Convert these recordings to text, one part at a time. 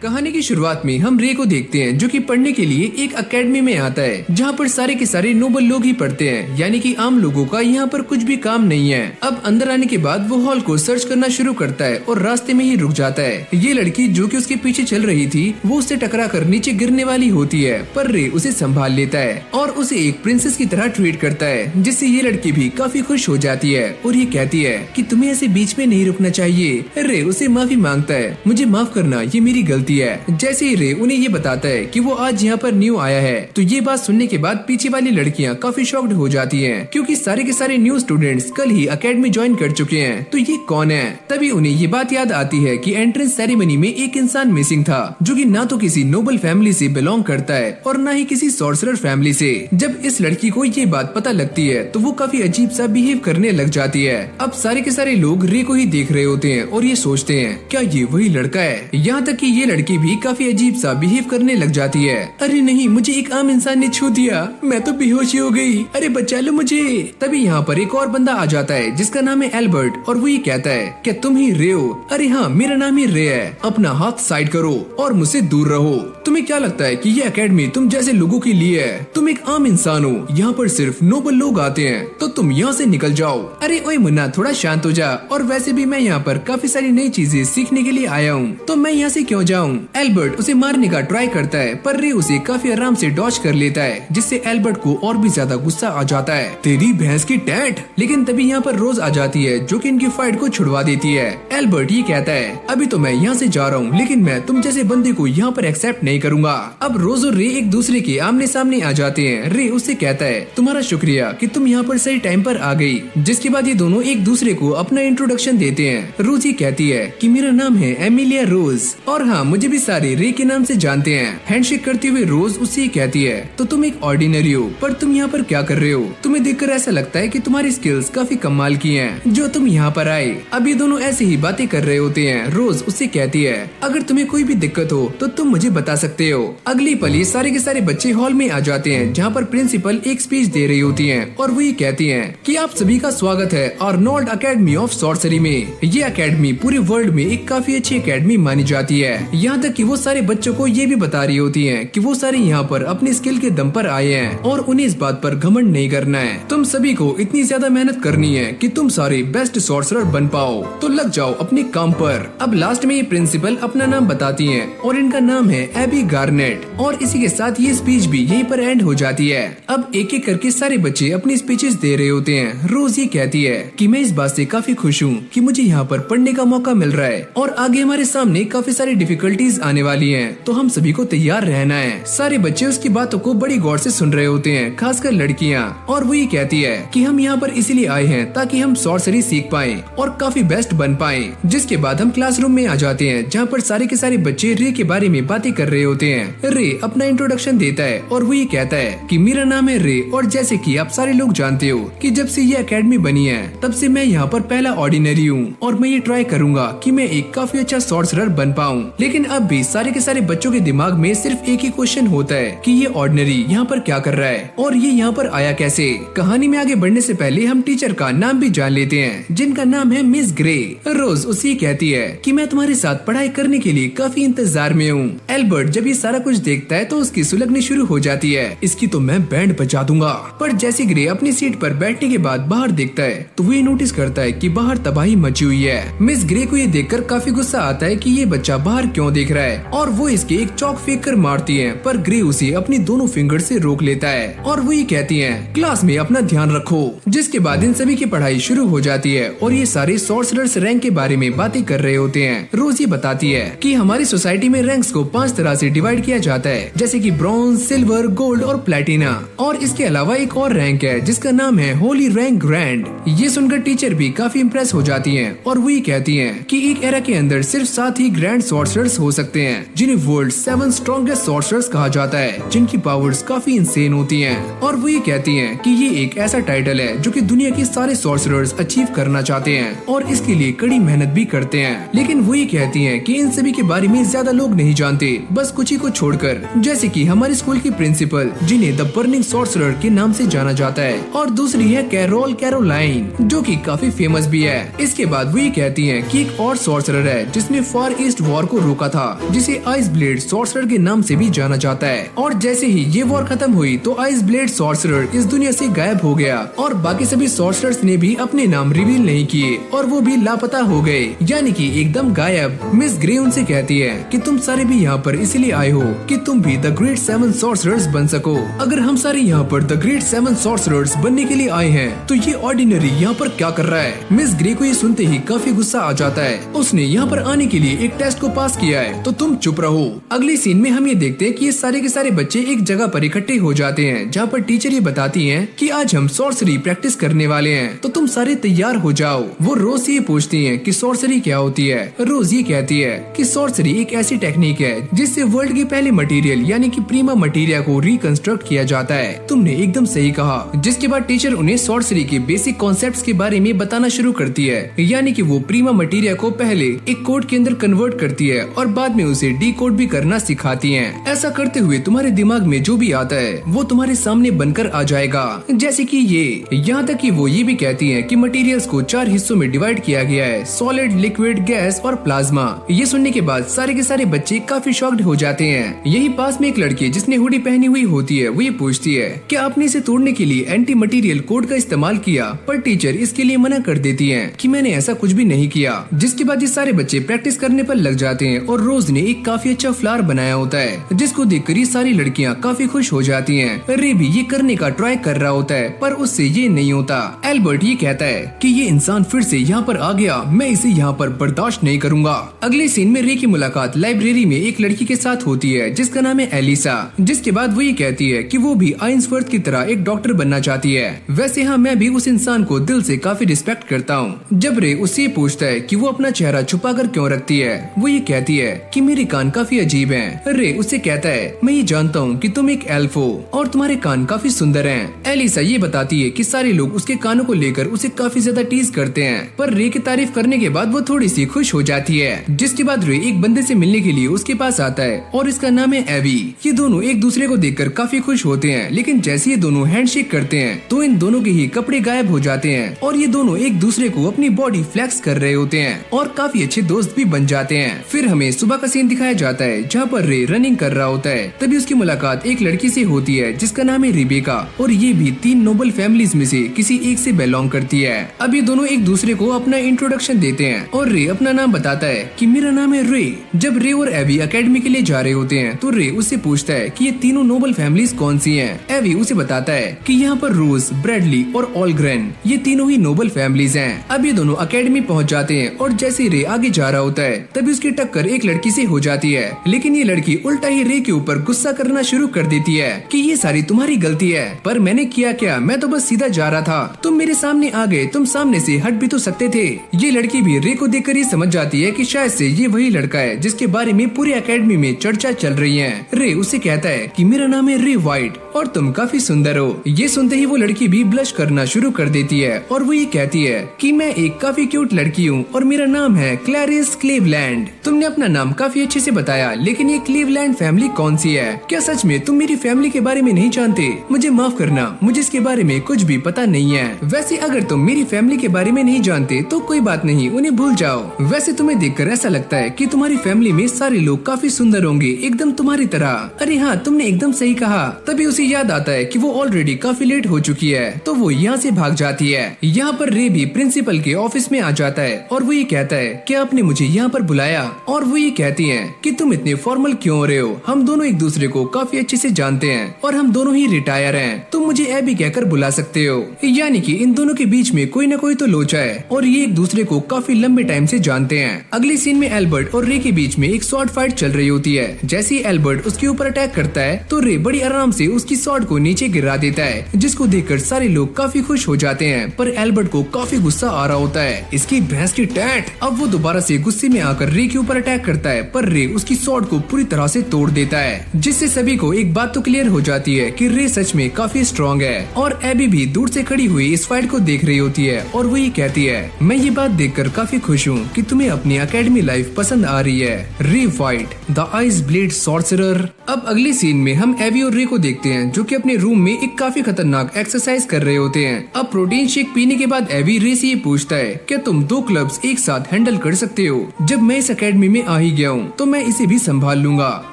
कहानी की शुरुआत में हम रे को देखते हैं जो कि पढ़ने के लिए एक एकेडमी में आता है जहाँ पर सारे के सारे नोबल लोग ही पढ़ते हैं, यानी कि आम लोगों का यहाँ पर कुछ भी काम नहीं है। अब अंदर आने के बाद वो हॉल को सर्च करना शुरू करता है और रास्ते में ही रुक जाता है। ये लड़की जो कि उसके पीछे चल रही थी वो उससे टकरा कर नीचे गिरने वाली होती है, पर रे उसे संभाल लेता है और उसे एक प्रिंसेस की तरह ट्रीट करता है, जिससे ये लड़की भी काफी खुश हो जाती है और ये कहती है कि तुम्हें ऐसे बीच में नहीं रुकना चाहिए। रे उसे माफी मांगता है, मुझे माफ करना, ये मेरी गलती है। जैसे ही रे उन्हें ये बताता है कि वो आज यहाँ पर न्यू आया है, तो ये बात सुनने के बाद पीछे वाली लड़कियाँ काफी शॉक्ड हो जाती हैं, क्योंकि सारे के सारे न्यू स्टूडेंट्स कल ही एकेडमी ज्वाइन कर चुके हैं, तो ये कौन है। तभी उन्हें ये बात याद आती है कि एंट्रेंस सेरेमनी में एक इंसान मिसिंग था जो कि ना तो किसी नोबल फैमिली से बिलोंग करता है और ना ही किसी सॉर्सरर फैमिली से। जब इस लड़की को ये बात पता लगती है तो वो काफी अजीब सा बिहेव करने लग जाती है। अब सारे के सारे लोग रे को ही देख रहे होते हैं और ये सोचते हैं क्या ये वही लड़का है। यहाँ तक कि ये लड़की भी काफी अजीब सा बिहेव करने लग जाती है। अरे नहीं, मुझे एक आम इंसान ने छू दिया, मैं तो बेहोश ही हो गई, अरे बचा लो मुझे। तभी यहाँ पर एक और बंदा आ जाता है जिसका नाम है एल्बर्ट और वो ये कहता है क्या तुम ही रे हो। अरे हाँ, मेरा नाम ही रे है, अपना हाथ साइड करो और मुझसे दूर रहो। तुम्हें क्या लगता है कि ये एकेडमी तुम जैसे लोगों के लिए है? तुम एक आम इंसान हो, यहाँ पर सिर्फ नोबल लोग आते हैं, तो तुम यहाँ से निकल जाओ। अरे ओए मुन्ना, थोड़ा शांत हो जा, और वैसे भी मैं यहाँ पर काफी सारी नई चीजें सीखने के लिए आया हूँ, तो मैं यहाँ से क्यों जाऊँ। एल्बर्ट उसे मारने का ट्राई करता है, पर रे उसे काफी आराम से डॉज कर लेता है, जिससे एल्बर्ट को और भी ज्यादा गुस्सा आ जाता है। तेरी भैंस की टैट। लेकिन तभी यहाँ पर रोज आ जाती है जो कि इनकी फाइट को छुड़वा देती है। एल्बर्ट ये कहता है अभी तो मैं यहाँ से जा रहा हूँ, लेकिन मैं तुम जैसे बंदे को यहाँ पर एक्सेप्ट नहीं करूंगा। अब रोज और रे एक दूसरे के आमने सामने आ जाते हैं। रे उससे कहता है तुम्हारा शुक्रिया कि तुम यहाँ पर सही टाइम पर आ गई। जिसके बाद ये दोनों एक दूसरे को अपना इंट्रोडक्शन देते हैं। रोज ये कहती है कि मेरा नाम है एमिलिया रोज, और हाँ मुझे भी सारे रे के नाम से जानते हैं। हैंडशेक करते हुए रोज उससे कहती है तो तुम एक ऑर्डिनरी हो, पर तुम यहाँ पर क्या कर रहे हो। तुम्हें देखकर ऐसा लगता है कि तुम्हारी स्किल्स काफी कमाल की हैं, जो तुम यहाँ पर आए। अब ये दोनों ऐसे ही बातें कर रहे होते हैं। रोज उससे कहती है अगर तुम्हें कोई भी दिक्कत हो तो तुम मुझे बता सकते हो। अगली पल ये सारे के सारे बच्चे हॉल में आ जाते हैं जहाँ पर प्रिंसिपल एक स्पीच दे रही होती है और वो ये कहती है कि आप सभी का स्वागत है आर्नोल्ड एकेडमी ऑफ सॉर्सरी में। ये एकेडमी पूरे वर्ल्ड में एक काफी अच्छी एकेडमी मानी जाती है। यहाँ तक कि वो सारे बच्चों को ये भी बता रही होती है कि वो सारे यहाँ पर अपने स्किल के दम पर आए हैं और उन्हें इस बात पर घमंड नहीं करना है। तुम सभी को इतनी ज्यादा मेहनत करनी है कि तुम सारे बेस्ट सॉर्सरर बन पाओ, तो लग जाओ अपने काम पर। अब लास्ट में ये प्रिंसिपल अपना नाम बताती है और इनका नाम है एबी गार्नेट, और इसी के साथ ये स्पीच भी यहीं पर एंड हो जाती है। अब एक एक करके सारे बच्चे अपनी स्पीचेस दे रहे होते हैं। रोज ये कहती है कि मैं इस बात से काफी खुश हूँ कि मुझे यहाँ पर पढ़ने का मौका मिल रहा है और आगे हमारे सामने काफी सारी डिफिकल्टीज आने वाली हैं, तो हम सभी को तैयार रहना है। सारे बच्चे उसकी बातों को बड़ी गौर से सुन रहे होते हैं, खासकर लड़कियाँ, और वो ये कहती है कि हम यहाँ पर इसीलिए आए हैं ताकि हम सॉर्सरी सीख पाएं और काफी बेस्ट बन पाएं। जिसके बाद हम क्लासरूम में आ जाते हैं जहाँ पर सारे के सारे बच्चे रे के बारे में बातें कर रहे होते हैं। रे अपना इंट्रोडक्शन देता है और वो ये कहता है कि मेरा नाम है रे, और जैसे कि आप सारे लोग जानते हो कि जब से ये एकेडमी बनी है तब से मैं यहाँ पर पहला ऑर्डिनरी हूँ, और मैं ये ट्राई करूंगा कि मैं एक काफी अच्छा सॉर्सरर बन पाऊँ। लेकिन अब भी सारे के सारे बच्चों के दिमाग में सिर्फ एक ही क्वेश्चन होता है कि ये ऑर्डिनरी यहाँ पर क्या कर रहा है और ये यहाँ पर आया कैसे। कहानी में आगे बढ़ने से पहले हम टीचर का नाम भी जान लेते हैं, जिनका नाम है मिस ग्रे। रोज उसी कहती है कि मैं तुम्हारे साथ पढ़ाई करने के लिए काफी इंतजार में हूँ। एल्बर्ट जब ये सारा कुछ देखता है तो उसकी सुलगनी शुरू हो जाती है, इसकी तो मैं बैंड बजा दूंगा। पर जैसे ग्रे अपनी सीट पर बैठने के बाद बाहर देखता है तो वो ये नोटिस करता है कि बाहर तबाही मची हुई है। मिस ग्रे को ये देखकर काफी गुस्सा आता है कि ये बच्चा बाहर क्यों देख रहा है, और वो इसके एक चौक फेंक कर मारती है, पर ग्रे उसे अपनी दोनों फिंगर से रोक लेता है और वो ये कहती है क्लास में अपना ध्यान रखो। जिसके बाद इन सभी की पढ़ाई शुरू हो जाती है और ये सारे सॉर्सरर्स रैंक के बारे में बातें कर रहे होते हैं। रोज ये बताती है कि हमारी सोसाइटी में रैंक्स को 5 तरह से डिवाइड किया जाता है, जैसे कि ब्रॉन्ज, सिल्वर, गोल्ड और प्लेटिना, और इसके अलावा एक और रैंक है जिसका नाम है होली रैंक ग्रैंड। ये सुनकर टीचर भी काफी इम्प्रेस हो जाती है और वो ये कहती है कि एक एरा के अंदर सिर्फ 7 ही ग्रैंड सॉर्सरर्स हो सकते हैं, जिन्हें वर्ल्ड 7 स्ट्रॉन्गेस्ट सॉर्सरर्स कहा जाता है, जिनकी पावर्स काफी इंसेन होती हैं। और वो ये कहती हैं कि ये एक ऐसा टाइटल है जो कि दुनिया के सारे सॉर्सरर्स अचीव करना चाहते हैं और इसके लिए कड़ी मेहनत भी करते हैं। लेकिन वो ये कहती हैं कि इन सभी के बारे में ज्यादा लोग नहीं जानते, बस कुछ ही को छोड़कर, जैसे कि हमारे स्कूल की प्रिंसिपल, जिन्हें द बर्निंग सॉर्सरर के नाम से जाना जाता है, और दूसरी है कैरोल कैरोलाइन, जो कि काफी फेमस भी है। इसके बाद वो ये कहती हैं कि एक और सॉर्सरर है जिसने फार ईस्ट वॉर को रोका था जिसे आइस ब्लेड सॉर्सरर के नाम से भी जाना जाता है। और जैसे ही ये वॉर खत्म हुई तो आइस ब्लेड सॉर्सरर इस दुनिया से गायब हो गया और बाकी सभी सॉर्सरर्स ने भी अपने नाम रिवील नहीं किए और वो भी लापता हो गए, यानी कि एकदम गायब। मिस ग्रे उनसे कहती है कि तुम सारे भी यहाँ पर इसलिए आए हो कि तुम भी द ग्रेट 7 सॉर्सरर्स बन सको। अगर हम सारे यहाँ पर द ग्रेट 7 सॉर्सरर्स बनने के लिए आए हैं तो ये ऑर्डिनरी यहाँ पर क्या कर रहा है। मिस ग्रे को ये सुनते ही काफी गुस्सा आ जाता है। उसने यहाँ पर आने के लिए एक टेस्ट को पास किया है तो तुम चुप रहो। अगले सीन में हम ये देखते हैं कि ये सारे के सारे बच्चे एक जगह पर इकट्ठे हो जाते हैं जहाँ पर टीचर ये बताती हैं कि आज हम सॉर्सरी प्रैक्टिस करने वाले हैं तो तुम सारे तैयार हो जाओ। वो रोज से ये पूछती हैं कि सॉर्सरी क्या होती है। रोज ये कहती है कि सॉर्सरी एक ऐसी टेक्निक है जिससे वर्ल्ड की पहले मटेरियल यानी कि प्रीमा मटेरिया को रिकंस्ट्रक्ट किया जाता है। तुमने एकदम सही कहा। जिसके बाद टीचर उन्हें सॉर्सरी के बेसिक कॉन्सेप्ट्स के बारे में बताना शुरू करती है, यानी कि वो प्रीमा मटेरिया को पहले एक कोड के अंदर कन्वर्ट करती है और बाद में उसे डी कोड भी करना सिखाती है। ऐसा करते हुए तुम्हारे दिमाग में जो भी आता है वो तुम्हारे सामने बनकर आ जाएगा, जैसे कि ये। यहाँ तक कि वो ये भी कहती है कि मटेरियल्स को 4 हिस्सों में डिवाइड किया गया है, सॉलिड, लिक्विड, गैस और प्लाज्मा। ये सुनने के बाद सारे के सारे बच्चे काफी शॉक्ड हो जाते हैं। यही पास में एक लड़की जिसने हुडी पहनी हुई होती है वो ये पूछती है कि आपने इसे तोड़ने के लिए एंटी मटेरियल कोड का इस्तेमाल किया, पर टीचर इसके लिए मना कर देती है कि मैंने ऐसा कुछ भी नहीं किया। जिसके बाद ये सारे बच्चे प्रैक्टिस करने पर लग जाते हैं और रोज ने एक काफी अच्छा फ्लावर बनाया होता है जिसको देखकर ये सारी लड़कियां काफी खुश हो जाती हैं। रे भी ये करने का ट्राई कर रहा होता है पर उससे ये नहीं होता। एल्बर्ट ये कहता है कि ये इंसान फिर से यहाँ पर आ गया, मैं इसे यहाँ पर बर्दाश्त नहीं करूंगा। अगले सीन में रे की मुलाकात लाइब्रेरी में एक लड़की के साथ होती है जिसका नाम है एलिसा। जिसके बाद वो ये कहती है कि वो भी आइंसवर्थ की तरह एक डॉक्टर बनना चाहती है। वैसे हाँ, मैं भी उस इंसान को दिल से काफी रिस्पेक्ट करता हूँ। जब रे उससे पूछता है कि वो अपना चेहरा छुपा कर क्यों रखती है, वो ये कहती है कि मेरे कान काफी अजीब हैं। रे उससे कहता है मैं ये जानता हूँ कि तुम एक एल्फ हो और तुम्हारे कान काफी सुंदर हैं। एलिसा ये बताती है कि सारे लोग उसके कानों को लेकर उसे काफी ज्यादा टीज करते हैं, पर रे की तारीफ करने के बाद वो थोड़ी सी खुश हो जाती है। जिसके बाद रे एक बंदे से मिलने के लिए उसके पास आता है और इसका नाम है एवी। ये दोनों एक दूसरे को देखकर काफी खुश होते हैं, लेकिन जैसे ये दोनों हैंडशेक करते हैं तो इन दोनों के ही कपड़े गायब हो जाते हैं और ये दोनों एक दूसरे को अपनी बॉडी फ्लेक्स कर रहे होते हैं और काफी अच्छे दोस्त भी बन जाते हैं। फिर हमें सुबह का सीन दिखाया जाता है जहाँ पर रे रनिंग कर रहा होता है। तभी उसकी मुलाकात एक लड़की से होती है जिसका नाम है रिबेका और ये भी 3 नोबल फैमिलीज में से किसी एक से बिलोंग करती है। अब ये दोनों एक दूसरे को अपना इंट्रोडक्शन देते हैं और रे अपना नाम बताता है कि मेरा नाम है रे। जब रे और एवी एकेडमी के लिए जा रहे होते हैं तो रे उससे पूछता है कि ये तीनों नोबल फैमिलीज कौन सी हैं। एवी उसे बताता है कि यहाँ पर रोज, ब्रैडली और ऑलग्रेन ये तीनों ही नोबल फैमिलीज हैं। अब ये दोनों एकेडमी पहुँच जाते हैं और जैसे रे आगे जा रहा होता है तभी उसकी टक्कर एक लड़की से हो जाती है, लेकिन ये लड़की उल्टा ही रे के ऊपर गुस्सा करना शुरू कर देती है कि ये सारी तुम्हारी गलती है। पर मैंने किया क्या, मैं तो बस सीधा जा रहा था, तुम मेरे सामने आ गए, तुम सामने से हट भी तो सकते थे। ये लड़की भी रे को देखकर ये समझ जाती है कि शायद से ये वही लड़का है जिसके बारे में पूरी एकेडमी में चर्चा चल रही है। रे उसे कहता है कि मेरा नाम है रे व्हाइट और तुम काफी सुंदर हो। ये सुनते ही वो लड़की भी ब्लश करना शुरू कर देती है और वो ये कहती है कि मैं एक काफी क्यूट लड़की हूँ और मेरा नाम है क्लैरिस क्लीवलैंड। तुमने अपना नाम काफी अच्छे से बताया, लेकिन ये क्लीवलैंड फैमिली कौन सी है? क्या सच में तुम मेरी फैमिली के बारे में नहीं जानते? मुझे माफ करना, मुझे इसके बारे में कुछ भी पता नहीं है। वैसे अगर तुम मेरी फैमिली के बारे में नहीं जानते तो कोई बात नहीं, उन्हें भूल जाओ। वैसे तुम्हें देखकर ऐसा लगता है कि तुम्हारी फैमिली में सारे लोग काफी सुंदर होंगे, एकदम तुम्हारी तरह। अरे हाँ, तुमने एकदम सही कहा। तभी उसे याद आता है कि वो ऑलरेडी काफी लेट हो चुकी है, तो वो यहाँ से भाग जाती है। यहाँ पर रे भी प्रिंसिपल के ऑफिस में आ जाता है और वो ये कहता है कि आपने मुझे यहाँ पर बुलाया, और वो ये कहती है कि तुम इतने फॉर्मल क्यों हो रहे हो, हम दोनों एक दूसरे को काफी अच्छे से जानते हैं और हम दोनों ही रिटायर हैं, तुम मुझे एबी कहकर बुला सकते हो। यानी कि इन दोनों के बीच में कोई न कोई तो लोचा है और ये एक दूसरे को काफी लंबे टाइम से जानते हैं। अगले सीन में एल्बर्ट और रे के बीच में एक स्वॉर्ड फाइट चल रही होती है। जैसे ही एल्बर्ट उसके ऊपर अटैक करता है तो रे बड़ी आराम से उसकी स्वॉर्ड को नीचे गिरा देता है, जिसको देखकर सारे लोग काफी खुश हो जाते हैं। पर एल्बर्ट को काफी गुस्सा आ रहा होता है, इसकी भैंस की टैट। अब वो दोबारा से गुस्से में आकर रे के ऊपर अटैक करता है, पर रे उसकी स्वॉर्ड को पूरी तरह से तोड़ देता है, जिससे सभी को एक बात तो क्लियर हो जाती है कि रे सच में काफी स्ट्रॉन्ग है। और एबी भी दूर से खड़ी हुई इस फाइट को देख रही होती है और वो ये कहती है, मैं ये बात देखकर काफी खुश हूँ कि तुम्हें अपनी एकेडमी लाइफ पसंद आ रही है, रे white the ice blade sorcerer. अब अगले सीन में हम एबी और रे को देखते हैं जो कि अपने रूम में एक काफी खतरनाक एक्सरसाइज कर रहे होते हैं। अब प्रोटीन शेक पीने के बाद एबी रे से ये पूछता है, क्या तुम 2 क्लब्स एक साथ हैंडल कर सकते हो? जब मैं इस एकेडमी में ही गया हूँ तो मैं इसे भी संभाल लूंगा,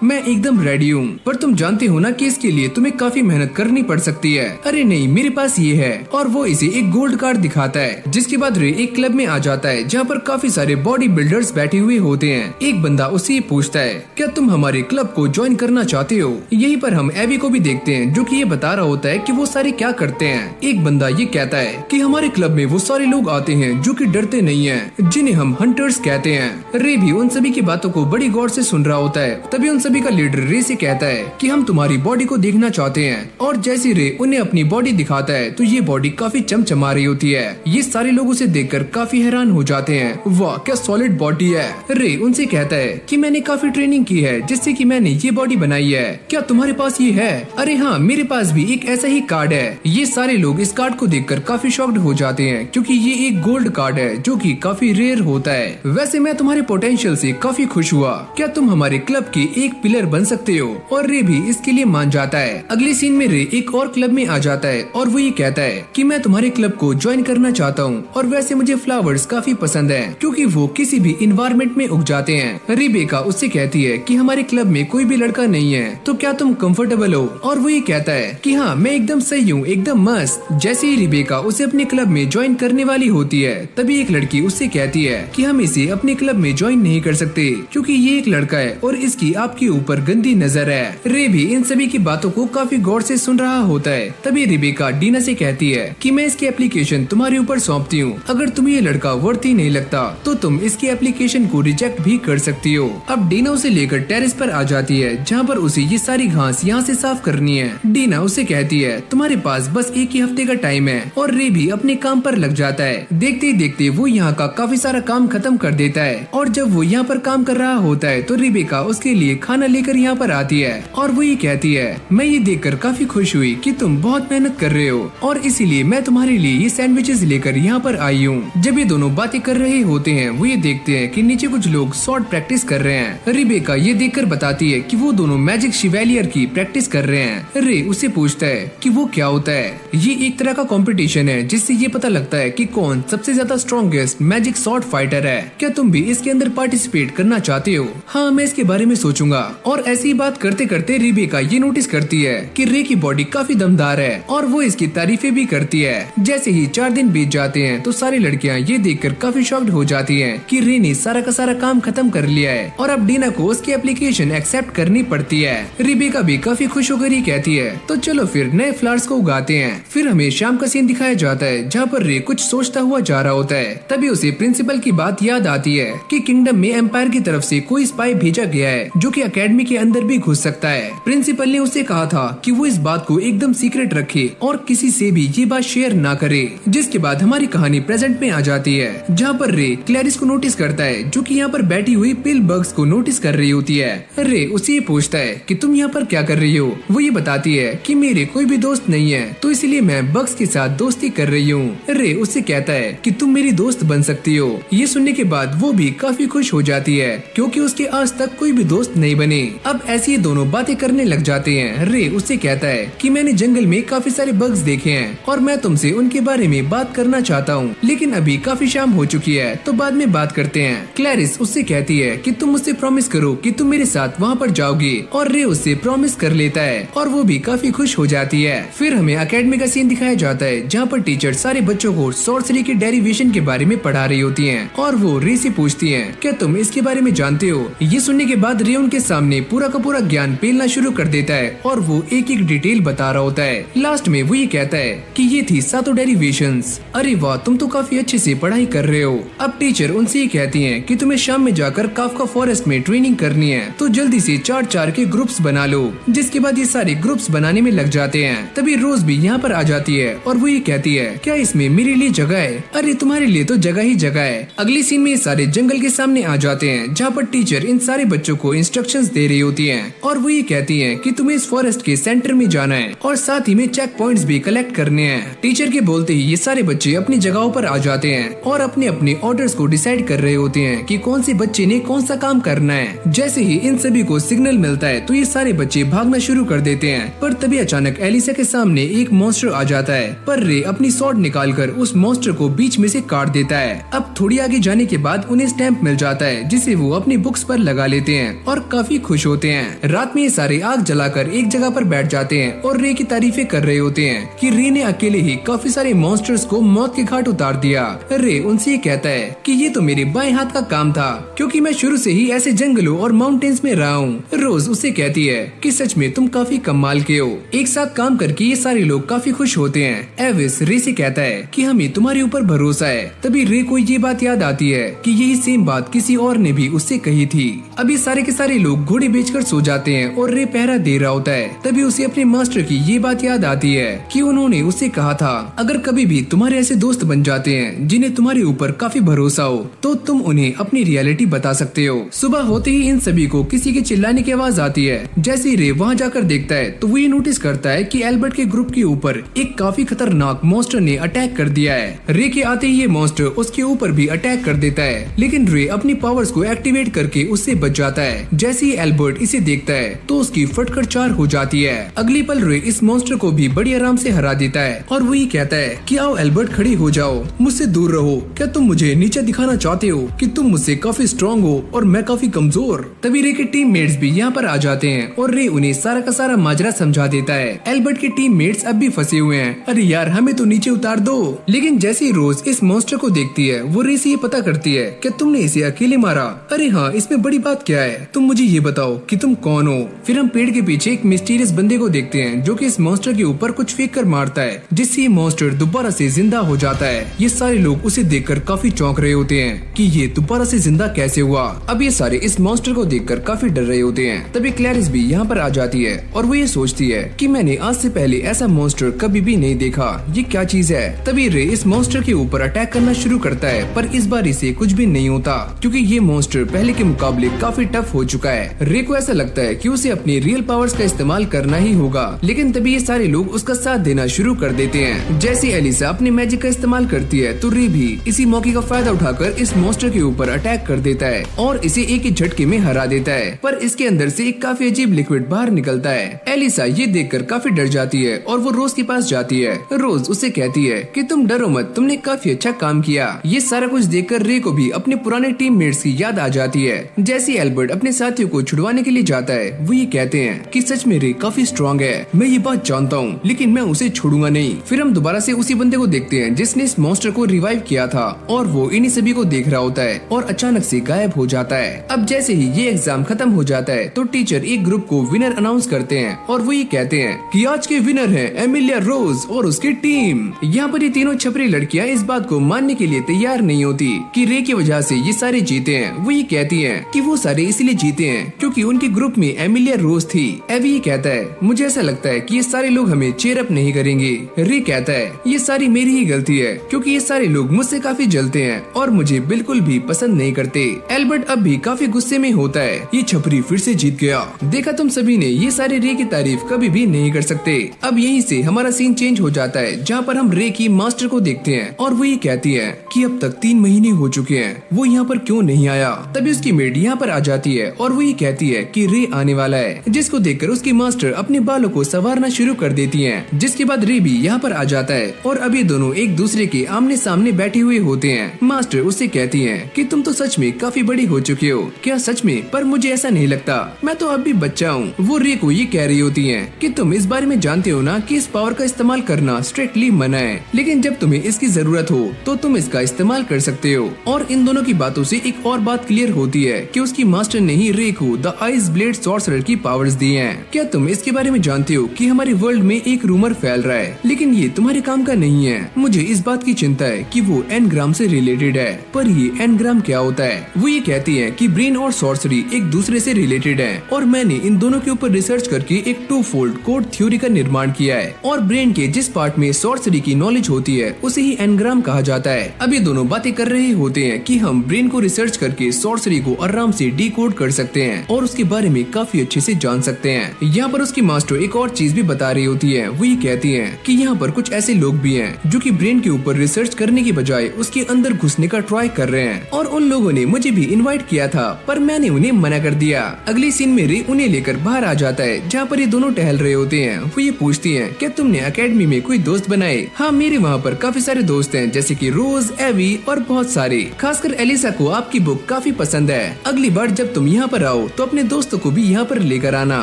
मैं एकदम रेडी हूँ। पर तुम जानते हो ना कि इसके लिए तुम्हें काफी मेहनत करनी पड़ सकती है। अरे नहीं, मेरे पास ये है। और वो इसे एक गोल्ड कार्ड दिखाता है। जिसके बाद रे एक क्लब में आ जाता है जहाँ पर काफी सारे बॉडी बिल्डर्स बैठे हुए होते हैं। एक बंदा उससे पूछता है, क्या तुम हमारे क्लब को ज्वाइन करना चाहते हो? यहीं पर हम एबी को भी देखते हैं जो कि ये बता रहा होता है कि वो सारे क्या करते हैं। एक बंदा ये कहता है कि हमारे क्लब में वो सारे लोग आते हैं जो कि डरते नहीं हैं, जिन्हें हम हंटर्स कहते हैं। रे भी उन सभी की बातों को बड़ी गौर से सुन रहा होता है। तभी उन सभी का लीडर रे से कहता है कि हम तुम्हारी बॉडी को देखना चाहते हैं। और जैसे रे उन्हें अपनी बॉडी दिखाता है तो ये बॉडी काफी चमचमा रही होती है। ये सारे लोग उसे देखकर काफी हैरान हो जाते हैं। वाह, क्या सॉलिड बॉडी है। रे उनसे कहता है कि मैंने काफी ट्रेनिंग की है जिससे कि मैंने ये बॉडी बनाई है। क्या तुम्हारे पास ये है? अरे हाँ, मेरे पास भी एक ऐसा ही कार्ड है। ये सारे लोग इस कार्ड को देखकर काफी शॉक्ड हो जाते हैं क्योंकि ये एक गोल्ड कार्ड है जो कि काफी रेयर होता है। वैसे मैं तुम्हारे पोटेंशियल से काफी खुश हुआ। क्या तुम हमारे क्लब के एक पिलर बन सकते हो? और रे भी इसके लिए मान जाता है। अगले सीन में रे एक और क्लब में आ जाता है और वो ये कहता है कि मैं तुम्हारे क्लब को ज्वाइन करना चाहता हूँ। और वैसे मुझे फ्लावर्स काफी पसंद है क्योंकि वो किसी भी इन्वायरमेंट में उग जाते हैं। रिबेका उससे कहती है कि हमारे क्लब में कोई भी लड़का नहीं है, तो क्या तुम कंफर्टेबल हो? और वो ये कहता है कि हाँ, मैं एकदम सही हूँ, एकदम मस्त। जैसे ही रिबेका उसे अपने क्लब में ज्वाइन करने वाली होती है तभी एक लड़की उससे कहती है कि हम इसे अपने क्लब में ज्वाइन नहीं कर सकते क्योंकि ये एक लड़का है और इसकी आपके ऊपर गंदी नजर है। रे भी इन सभी की बातों को काफी गौर से सुन रहा होता है। तभी रिबेका डीना से कहती है कि मैं इसकी एप्लीकेशन तुम्हारे ऊपर सौंपती हूँ। अगर तुम्हें ये लड़का वर्दी नहीं लगता तो तुम इसकी एप्लीकेशन को रिजेक्ट भी कर सकती हो। अब डीना उसे लेकर टेरेस पर आ जाती है जहाँ पर उसे ये सारी घास यहाँ से साफ करनी है। डीना उसे कहती है तुम्हारे पास बस एक ही हफ्ते का टाइम है। और रे भी अपने काम पर लग जाता है। देखते ही देखते वो यहाँ का काफी सारा काम खत्म कर देता है। और जब वो यहाँ पर काम कर रहा होता है तो रिबेका उसके लिए खाना लेकर यहाँ पर आती है और वो ये कहती है मैं ये देखकर काफी खुश हुई कि तुम बहुत मेहनत कर रहे हो और इसीलिए मैं तुम्हारे लिए ये सैंडविचेस लेकर यहाँ पर आई हूँ। जब ये दोनों बातें कर रहे होते हैं वो ये देखते हैं कि नीचे कुछ लोग शॉर्ट प्रैक्टिस कर रहे हैं। रिबेका ये देखकर बताती है कि वो दोनों मैजिक शिवेलियर की प्रैक्टिस कर रहे हैं। रे उसे पूछता है कि वो क्या होता है। ये एक तरह का कंपटीशन है जिससे ये पता लगता है कि कौन सबसे ज्यादा स्ट्रॉन्गेस्ट मैजिक शॉर्ट फाइटर है। क्या तुम भी इसके अंदर पार्टिसिपेट करना चाहते हो? हाँ, मैं इसके बारे में सोचूंगा। और ऐसी बात करते करते रिबेका ये नोटिस करती है कि रे की बॉडी काफी दमदार है और वो इसकी तारीफें भी करती है। जैसे ही 4 दिन बीत जाते हैं तो सारी लड़कियां ये देखकर काफी शॉक्ड हो जाती हैं कि रे ने सारा का सारा काम खत्म कर लिया है और अब डीना को उसकी एप्लीकेशन एक्सेप्ट करनी पड़ती है। रिबेका भी काफी खुश होकर ही कहती है तो चलो फिर नए फ्लावर्स को उगाते हैं। फिर हमें शाम का सीन दिखाया जाता है जहाँ पर रे कुछ सोचता हुआ जा रहा होता है। तभी उसे प्रिंसिपल की बात याद आती है कि किंगडम में एम्पायर की तरफ से कोई स्पाई भेजा गया है जो कि एकेडमी के अंदर भी घुस सकता है। प्रिंसिपल ने उसे कहा था कि वो इस बात को एकदम सीक्रेट रखे और किसी से भी ये बात शेयर ना करे। जिसके बाद हमारी कहानी प्रेजेंट में आ जाती है जहाँ पर रे क्लैरिस को नोटिस करता है जो कि यहाँ पर बैठी हुई पिल बग्स को नोटिस कर रही होती है। रे उसे ये पूछता है कि तुम यहाँ पर क्या कर रही हो? वो ये बताती है कि मेरे कोई भी दोस्त नहीं है तो इसलिए मैं बग्स के साथ दोस्ती कर रही हूँ। रे उससे कहता है कि तुम मेरी दोस्त बन सकती हो। ये सुनने के बाद वो भी काफी खुश हो जाती है क्योंकि उसके आज तक कोई भी दोस्त नहीं बने। अब ऐसी ये दोनों बातें करने लग जाते हैं। रे उससे कहता है कि मैंने जंगल में काफी सारे बग्स देखे हैं और मैं तुमसे उनके बारे में बात करना चाहता हूँ, लेकिन अभी काफी शाम हो चुकी है तो बाद में बात करते हैं। क्लैरिस उससे कहती है कि तुम मुझसे प्रॉमिस करो कि तुम मेरे साथ वहाँ पर जाओगी और रे उससे प्रॉमिस कर लेता है और वो भी काफी खुश हो जाती है। फिर हमें एकेडमी का सीन दिखाया जाता है जहाँ पर टीचर सारे बच्चों को सॉर्सरी के डेरिवेशन के बारे में पढ़ा रही होती है और वो रे से पूछती है क्या तुम इसके बारे में जानते हो? ये सुनने के बाद रे उनके सामने पूरा का पूरा ज्ञान पेलना शुरू कर देता है और वो एक एक डिटेल बता रहा होता है। लास्ट में वो ये कहता है कि ये थी 7 डेरिवेशंस। अरे वाह, तुम तो काफी अच्छे से पढ़ाई कर रहे हो। अब टीचर उनसे ये कहती हैं कि तुम्हें शाम में जाकर काफका फॉरेस्ट में ट्रेनिंग करनी है तो जल्दी से 4-4 के ग्रुप्स बना लो। जिसके बाद ये सारे ग्रुप्स बनाने में लग जाते हैं। तभी रोज भी यहाँ पर आ जाती है और वो ये कहती है क्या इसमें मेरे लिए जगह है? अरे तुम्हारे लिए तो जगह ही जगह है। अगली सीन में ये सारे जंगल के सामने आ जाते हैं जहाँ पर टीचर इन सारे बच्चों को इंस्ट्रक्शंस दे रही होती है और वो ये कहती है कि तुम्हें इस फॉरेस्ट के सेंटर में जाना है और साथ ही में चेक पॉइंट्स भी कलेक्ट करने हैं। टीचर के बोलते ही ये सारे बच्चे अपनी जगहों पर आ जाते हैं और अपने अपने ऑर्डर्स को डिसाइड कर रहे होते हैं कि कौन से बच्चे ने कौन सा काम करना है। जैसे ही इन सभी को सिग्नल मिलता है तो ये सारे बच्चे भागना शुरू कर देते हैं। पर तभी अचानक एलिसा के सामने एक मॉन्स्टर आ जाता है पर रे अपनी स्वॉर्ड निकालकर उस मॉन्स्टर को बीच में से काट देता है। अब थोड़ी आगे जाने के बाद उन्हें स्टैंप मिल जाता है जिसे वो अपनी बुक्स पर लगा लेते हैं और काफी खुश होते हैं। रात में ये सारे आग जलाकर एक जगह पर बैठ जाते हैं और रे की तारीफें कर रहे होते हैं कि रे ने अकेले ही काफी सारे मॉन्स्टर्स को मौत के घाट उतार दिया। रे उनसे ये कहता है कि ये तो मेरे बाएं हाथ का काम था, क्योंकि मैं शुरू से ही ऐसे जंगलों और माउंटेन्स में रहा हूँ। रोज उसे कहती है कि सच में तुम काफी कमाल के हो। एक साथ काम करके ये सारे लोग काफी खुश होते हैं। एविस रे से कहता है कि हमें तुम्हारे ऊपर भरोसा है। तभी रे को ये बात याद आती है कि यही सेम बात किसी और ने भी उससे कही थी। अभी सारे के सारे लोग घोड़े बेचकर सो जाते हैं और रे पहरा दे रहा होता है। तभी उसे अपने मास्टर की ये बात याद आती है कि उन्होंने उसे कहा था, अगर कभी भी तुम्हारे ऐसे दोस्त बन जाते हैं जिन्हें तुम्हारे ऊपर काफी भरोसा हो तो तुम उन्हें अपनी रियलिटी बता सकते हो। सुबह होते ही इन सभी को किसी के चिल्लाने की आवाज आती है। जैसे ही रे वहाँ जाकर देखता है तो वो ये नोटिस करता है कि एल्बर्ट के ग्रुप के ऊपर एक काफी खतरनाक मॉन्स्टर ने अटैक कर दिया है। रे के आते ही ये मॉन्स्टर उसके ऊपर भी अटैक कर देता है, लेकिन रे अपनी पावर्स को एक्टिवेट करके उससे बच जाता है। जैसे ही एल्बर्ट इसे देखता है तो उसकी फटकर 4 हो जाती है। अगली पल रे इस मॉन्स्टर को भी बड़ी आराम से हरा देता है और वही कहता है कि आओ एल्बर्ट, खड़े हो जाओ, मुझसे दूर रहो। क्या तुम मुझे नीचे दिखाना चाहते हो कि तुम मुझसे काफी स्ट्रॉन्ग हो और मैं काफी कमजोर? तभी रे के टीममेट्स भी यहाँ पर आ जाते हैं और रे उन्हें सारा का सारा माजरा समझा देता है। एल्बर्ट के टीममेट्स अब भी फंसे हुए हैं। अरे यार, हमें तो नीचे उतार दो। लेकिन जैसे ही रोज इस मॉन्स्टर को देखती है वो रे से ये पता करती है कि तुमने इसे अकेले मारा। अरे हाँ, इसमें बड़ी बात क्या है, तुम मुझे ये बताओ कि तुम कौन हो। फिर हम पेड़ के पीछे एक मिस्टीरियस बंदे को देखते हैं जो कि इस मॉन्स्टर के ऊपर कुछ फेंक कर मारता है, जिससे ये मॉन्स्टर दोबारा से जिंदा हो जाता है। ये सारे लोग उसे देखकर काफी चौंक रहे होते हैं कि ये दोबारा से जिंदा कैसे हुआ। अब ये सारे इस मॉन्स्टर को देखकर काफी डर रहे होते हैं। तभी क्लैरिस भी यहाँ पर आ जाती है और वो ये सोचती है कि मैंने आज से पहले ऐसा मॉन्स्टर कभी भी नहीं देखा, ये क्या चीज है। तभी रे इस मॉन्स्टर के ऊपर अटैक करना शुरू करता है, पर इस बार इसे कुछ भी नहीं होता क्योंकि ये मॉन्स्टर पहले के मुकाबले काफी टफ हो चुका है। रे को ऐसा लगता है कि उसे अपनी रियल पावर्स का इस्तेमाल करना ही होगा, लेकिन तभी ये सारे लोग उसका साथ देना शुरू कर देते हैं। जैसे एलिसा अपने मैजिक का इस्तेमाल करती है तो रे भी इसी मौके का फायदा उठाकर इस मॉन्स्टर के ऊपर अटैक कर देता है और इसे एक ही झटके में हरा देता है। पर इसके अंदर से एक काफी अजीब लिक्विड बाहर निकलता है। एलिसा ये देखकर काफी डर जाती है और वो रोज के पास जाती है। रोज उसे कहती है कि तुम डरो मत, तुमने काफी अच्छा काम किया। ये सारा कुछ देखकर रे को भी अपने पुराने टीममेट्स की याद आ जाती है। जैसे एल्बर्ट अपने साथियों को छुड़वाने के लिए जाता है वो ये कहते हैं कि सच में रे काफी स्ट्रॉन्ग है, मैं ये बात जानता हूँ, लेकिन मैं उसे छोड़ूंगा नहीं। फिर हम दोबारा से उसी बंदे को देखते हैं जिसने इस मॉन्स्टर को रिवाइव किया था और वो इन्हीं सभी को देख रहा होता है और अचानक से गायब हो जाता है। अब जैसे ही ये एग्जाम खत्म हो जाता है तो टीचर एक ग्रुप को विनर अनाउंस करते हैं और वो ये कहते हैं कि आज के विनर हैं एमिलिया रोज और उसकी टीम। यहाँ पर ये तीनों छपरी लड़कियाँ इस बात को मानने के लिए तैयार नहीं होती कि रे की वजह से ये सारे जीते हैं। वो ये कहती हैं कि वो सारे इसलिए जीते हैं क्योंकि उनके ग्रुप में एमिलिया रोज थी। एवी ये कहता है मुझे ऐसा लगता है कि ये सारे लोग हमें चेयर अप नहीं करेंगे। रे कहता है ये सारी मेरी ही गलती है क्योंकि ये सारे लोग मुझसे काफी जलते हैं और मुझे बिल्कुल भी पसंद नहीं करते। एल्बर्ट अब भी काफी गुस्से में होता है, ये छपरी फिर से जीत गया। देखा तुम सभी ने, ये सारे रे की तारीफ कभी भी नहीं कर सकते। अब यहीं से हमारा सीन चेंज हो जाता है जहाँ पर हम रे की मास्टर को देखते हैं और वो ये कहती है कि अब तक 3 महीने हो चुके हैं, वो यहाँ पर क्यों नहीं आया। तभी उसकी मेड यहाँ पर आ जाती है और वो ये कहती है कि रे आने वाला है, जिसको देखकर उसकी मास्टर अपने बालों को संवारना शुरू कर देती हैं। जिसके बाद रे भी यहाँ पर आ जाता है और अभी दोनों एक दूसरे के आमने सामने बैठे हुए होते हैं। मास्टर उससे कहती है कि तुम तो सच में काफी बड़ी हो चुके हो। क्या सच में? पर मुझे ऐसा नहीं लगता, मैं तो अब भी बच्चा हूँ। वो रे को ये कह रही होती है कि तुम इस बारे में जानते हो ना कि इस पावर का इस्तेमाल करना स्ट्रिक्टली मना है, लेकिन जब तुम्हें इसकी जरूरत हो तो तुम इसका इस्तेमाल कर सकते हो। और इन दोनों की बातों से एक और बात क्लियर होती है कि उसकी मास्टर ने ही रे को द आइस ब्लेड सॉर्सरर की पावर्स दी हैं। क्या तुम इसके बारे में जानते हो कि हमारे वर्ल्ड में एक रूमर फैल रहा है, लेकिन ये तुम्हारे काम का नहीं है। मुझे इस बात की चिंता है कि वो एनग्राम से रिलेटेड है। पर ये एनग्राम क्या होता है? वो ये कहती है कि ब्रेन और सॉर्सरी एक दूसरे से रिलेटेड है और मैंने इन दोनों के ऊपर रिसर्च करके एक 2-fold कोड थ्योरी का निर्माण किया है और ब्रेन के जिस पार्ट में सॉर्सरी की नॉलेज होती है उसे ही एनग्राम कहा जाता है। अब ये दोनों बातें कर रहे होते हैं कि हम ब्रेन को रिसर्च करके सॉर्सरी को आराम से डिकोड कर सकते हैं और उसके बारे में काफी अच्छे से जान सकते हैं। यहाँ पर उसकी मास्टर एक और चीज भी बता रही होती है। वो ये कहती है कि यहाँ पर कुछ ऐसे लोग भी हैं जो कि ब्रेन के ऊपर रिसर्च करने की बजाय उसके अंदर घुसने का ट्राई कर रहे हैं और उन लोगों ने मुझे भी इनवाइट किया था पर मैंने उन्हें मना कर दिया। अगली सीन में रे उन्हें लेकर बाहर आ जाता है जहाँ पर ये दोनों टहल रहे होते हैं। वो ये पूछती है क्या तुमने एकेडमी में कोई दोस्त बनाए? हाँ, मेरे वहाँ पर काफी सारे दोस्त हैं जैसे कि रोज, एवी और बहुत सारे। खासकर एलिसा को आपकी बुक काफी पसंद है। अगली बार जब तुम यहाँ पर आओ तो अपने दोस्तों को भी यहाँ पर लेकर आना,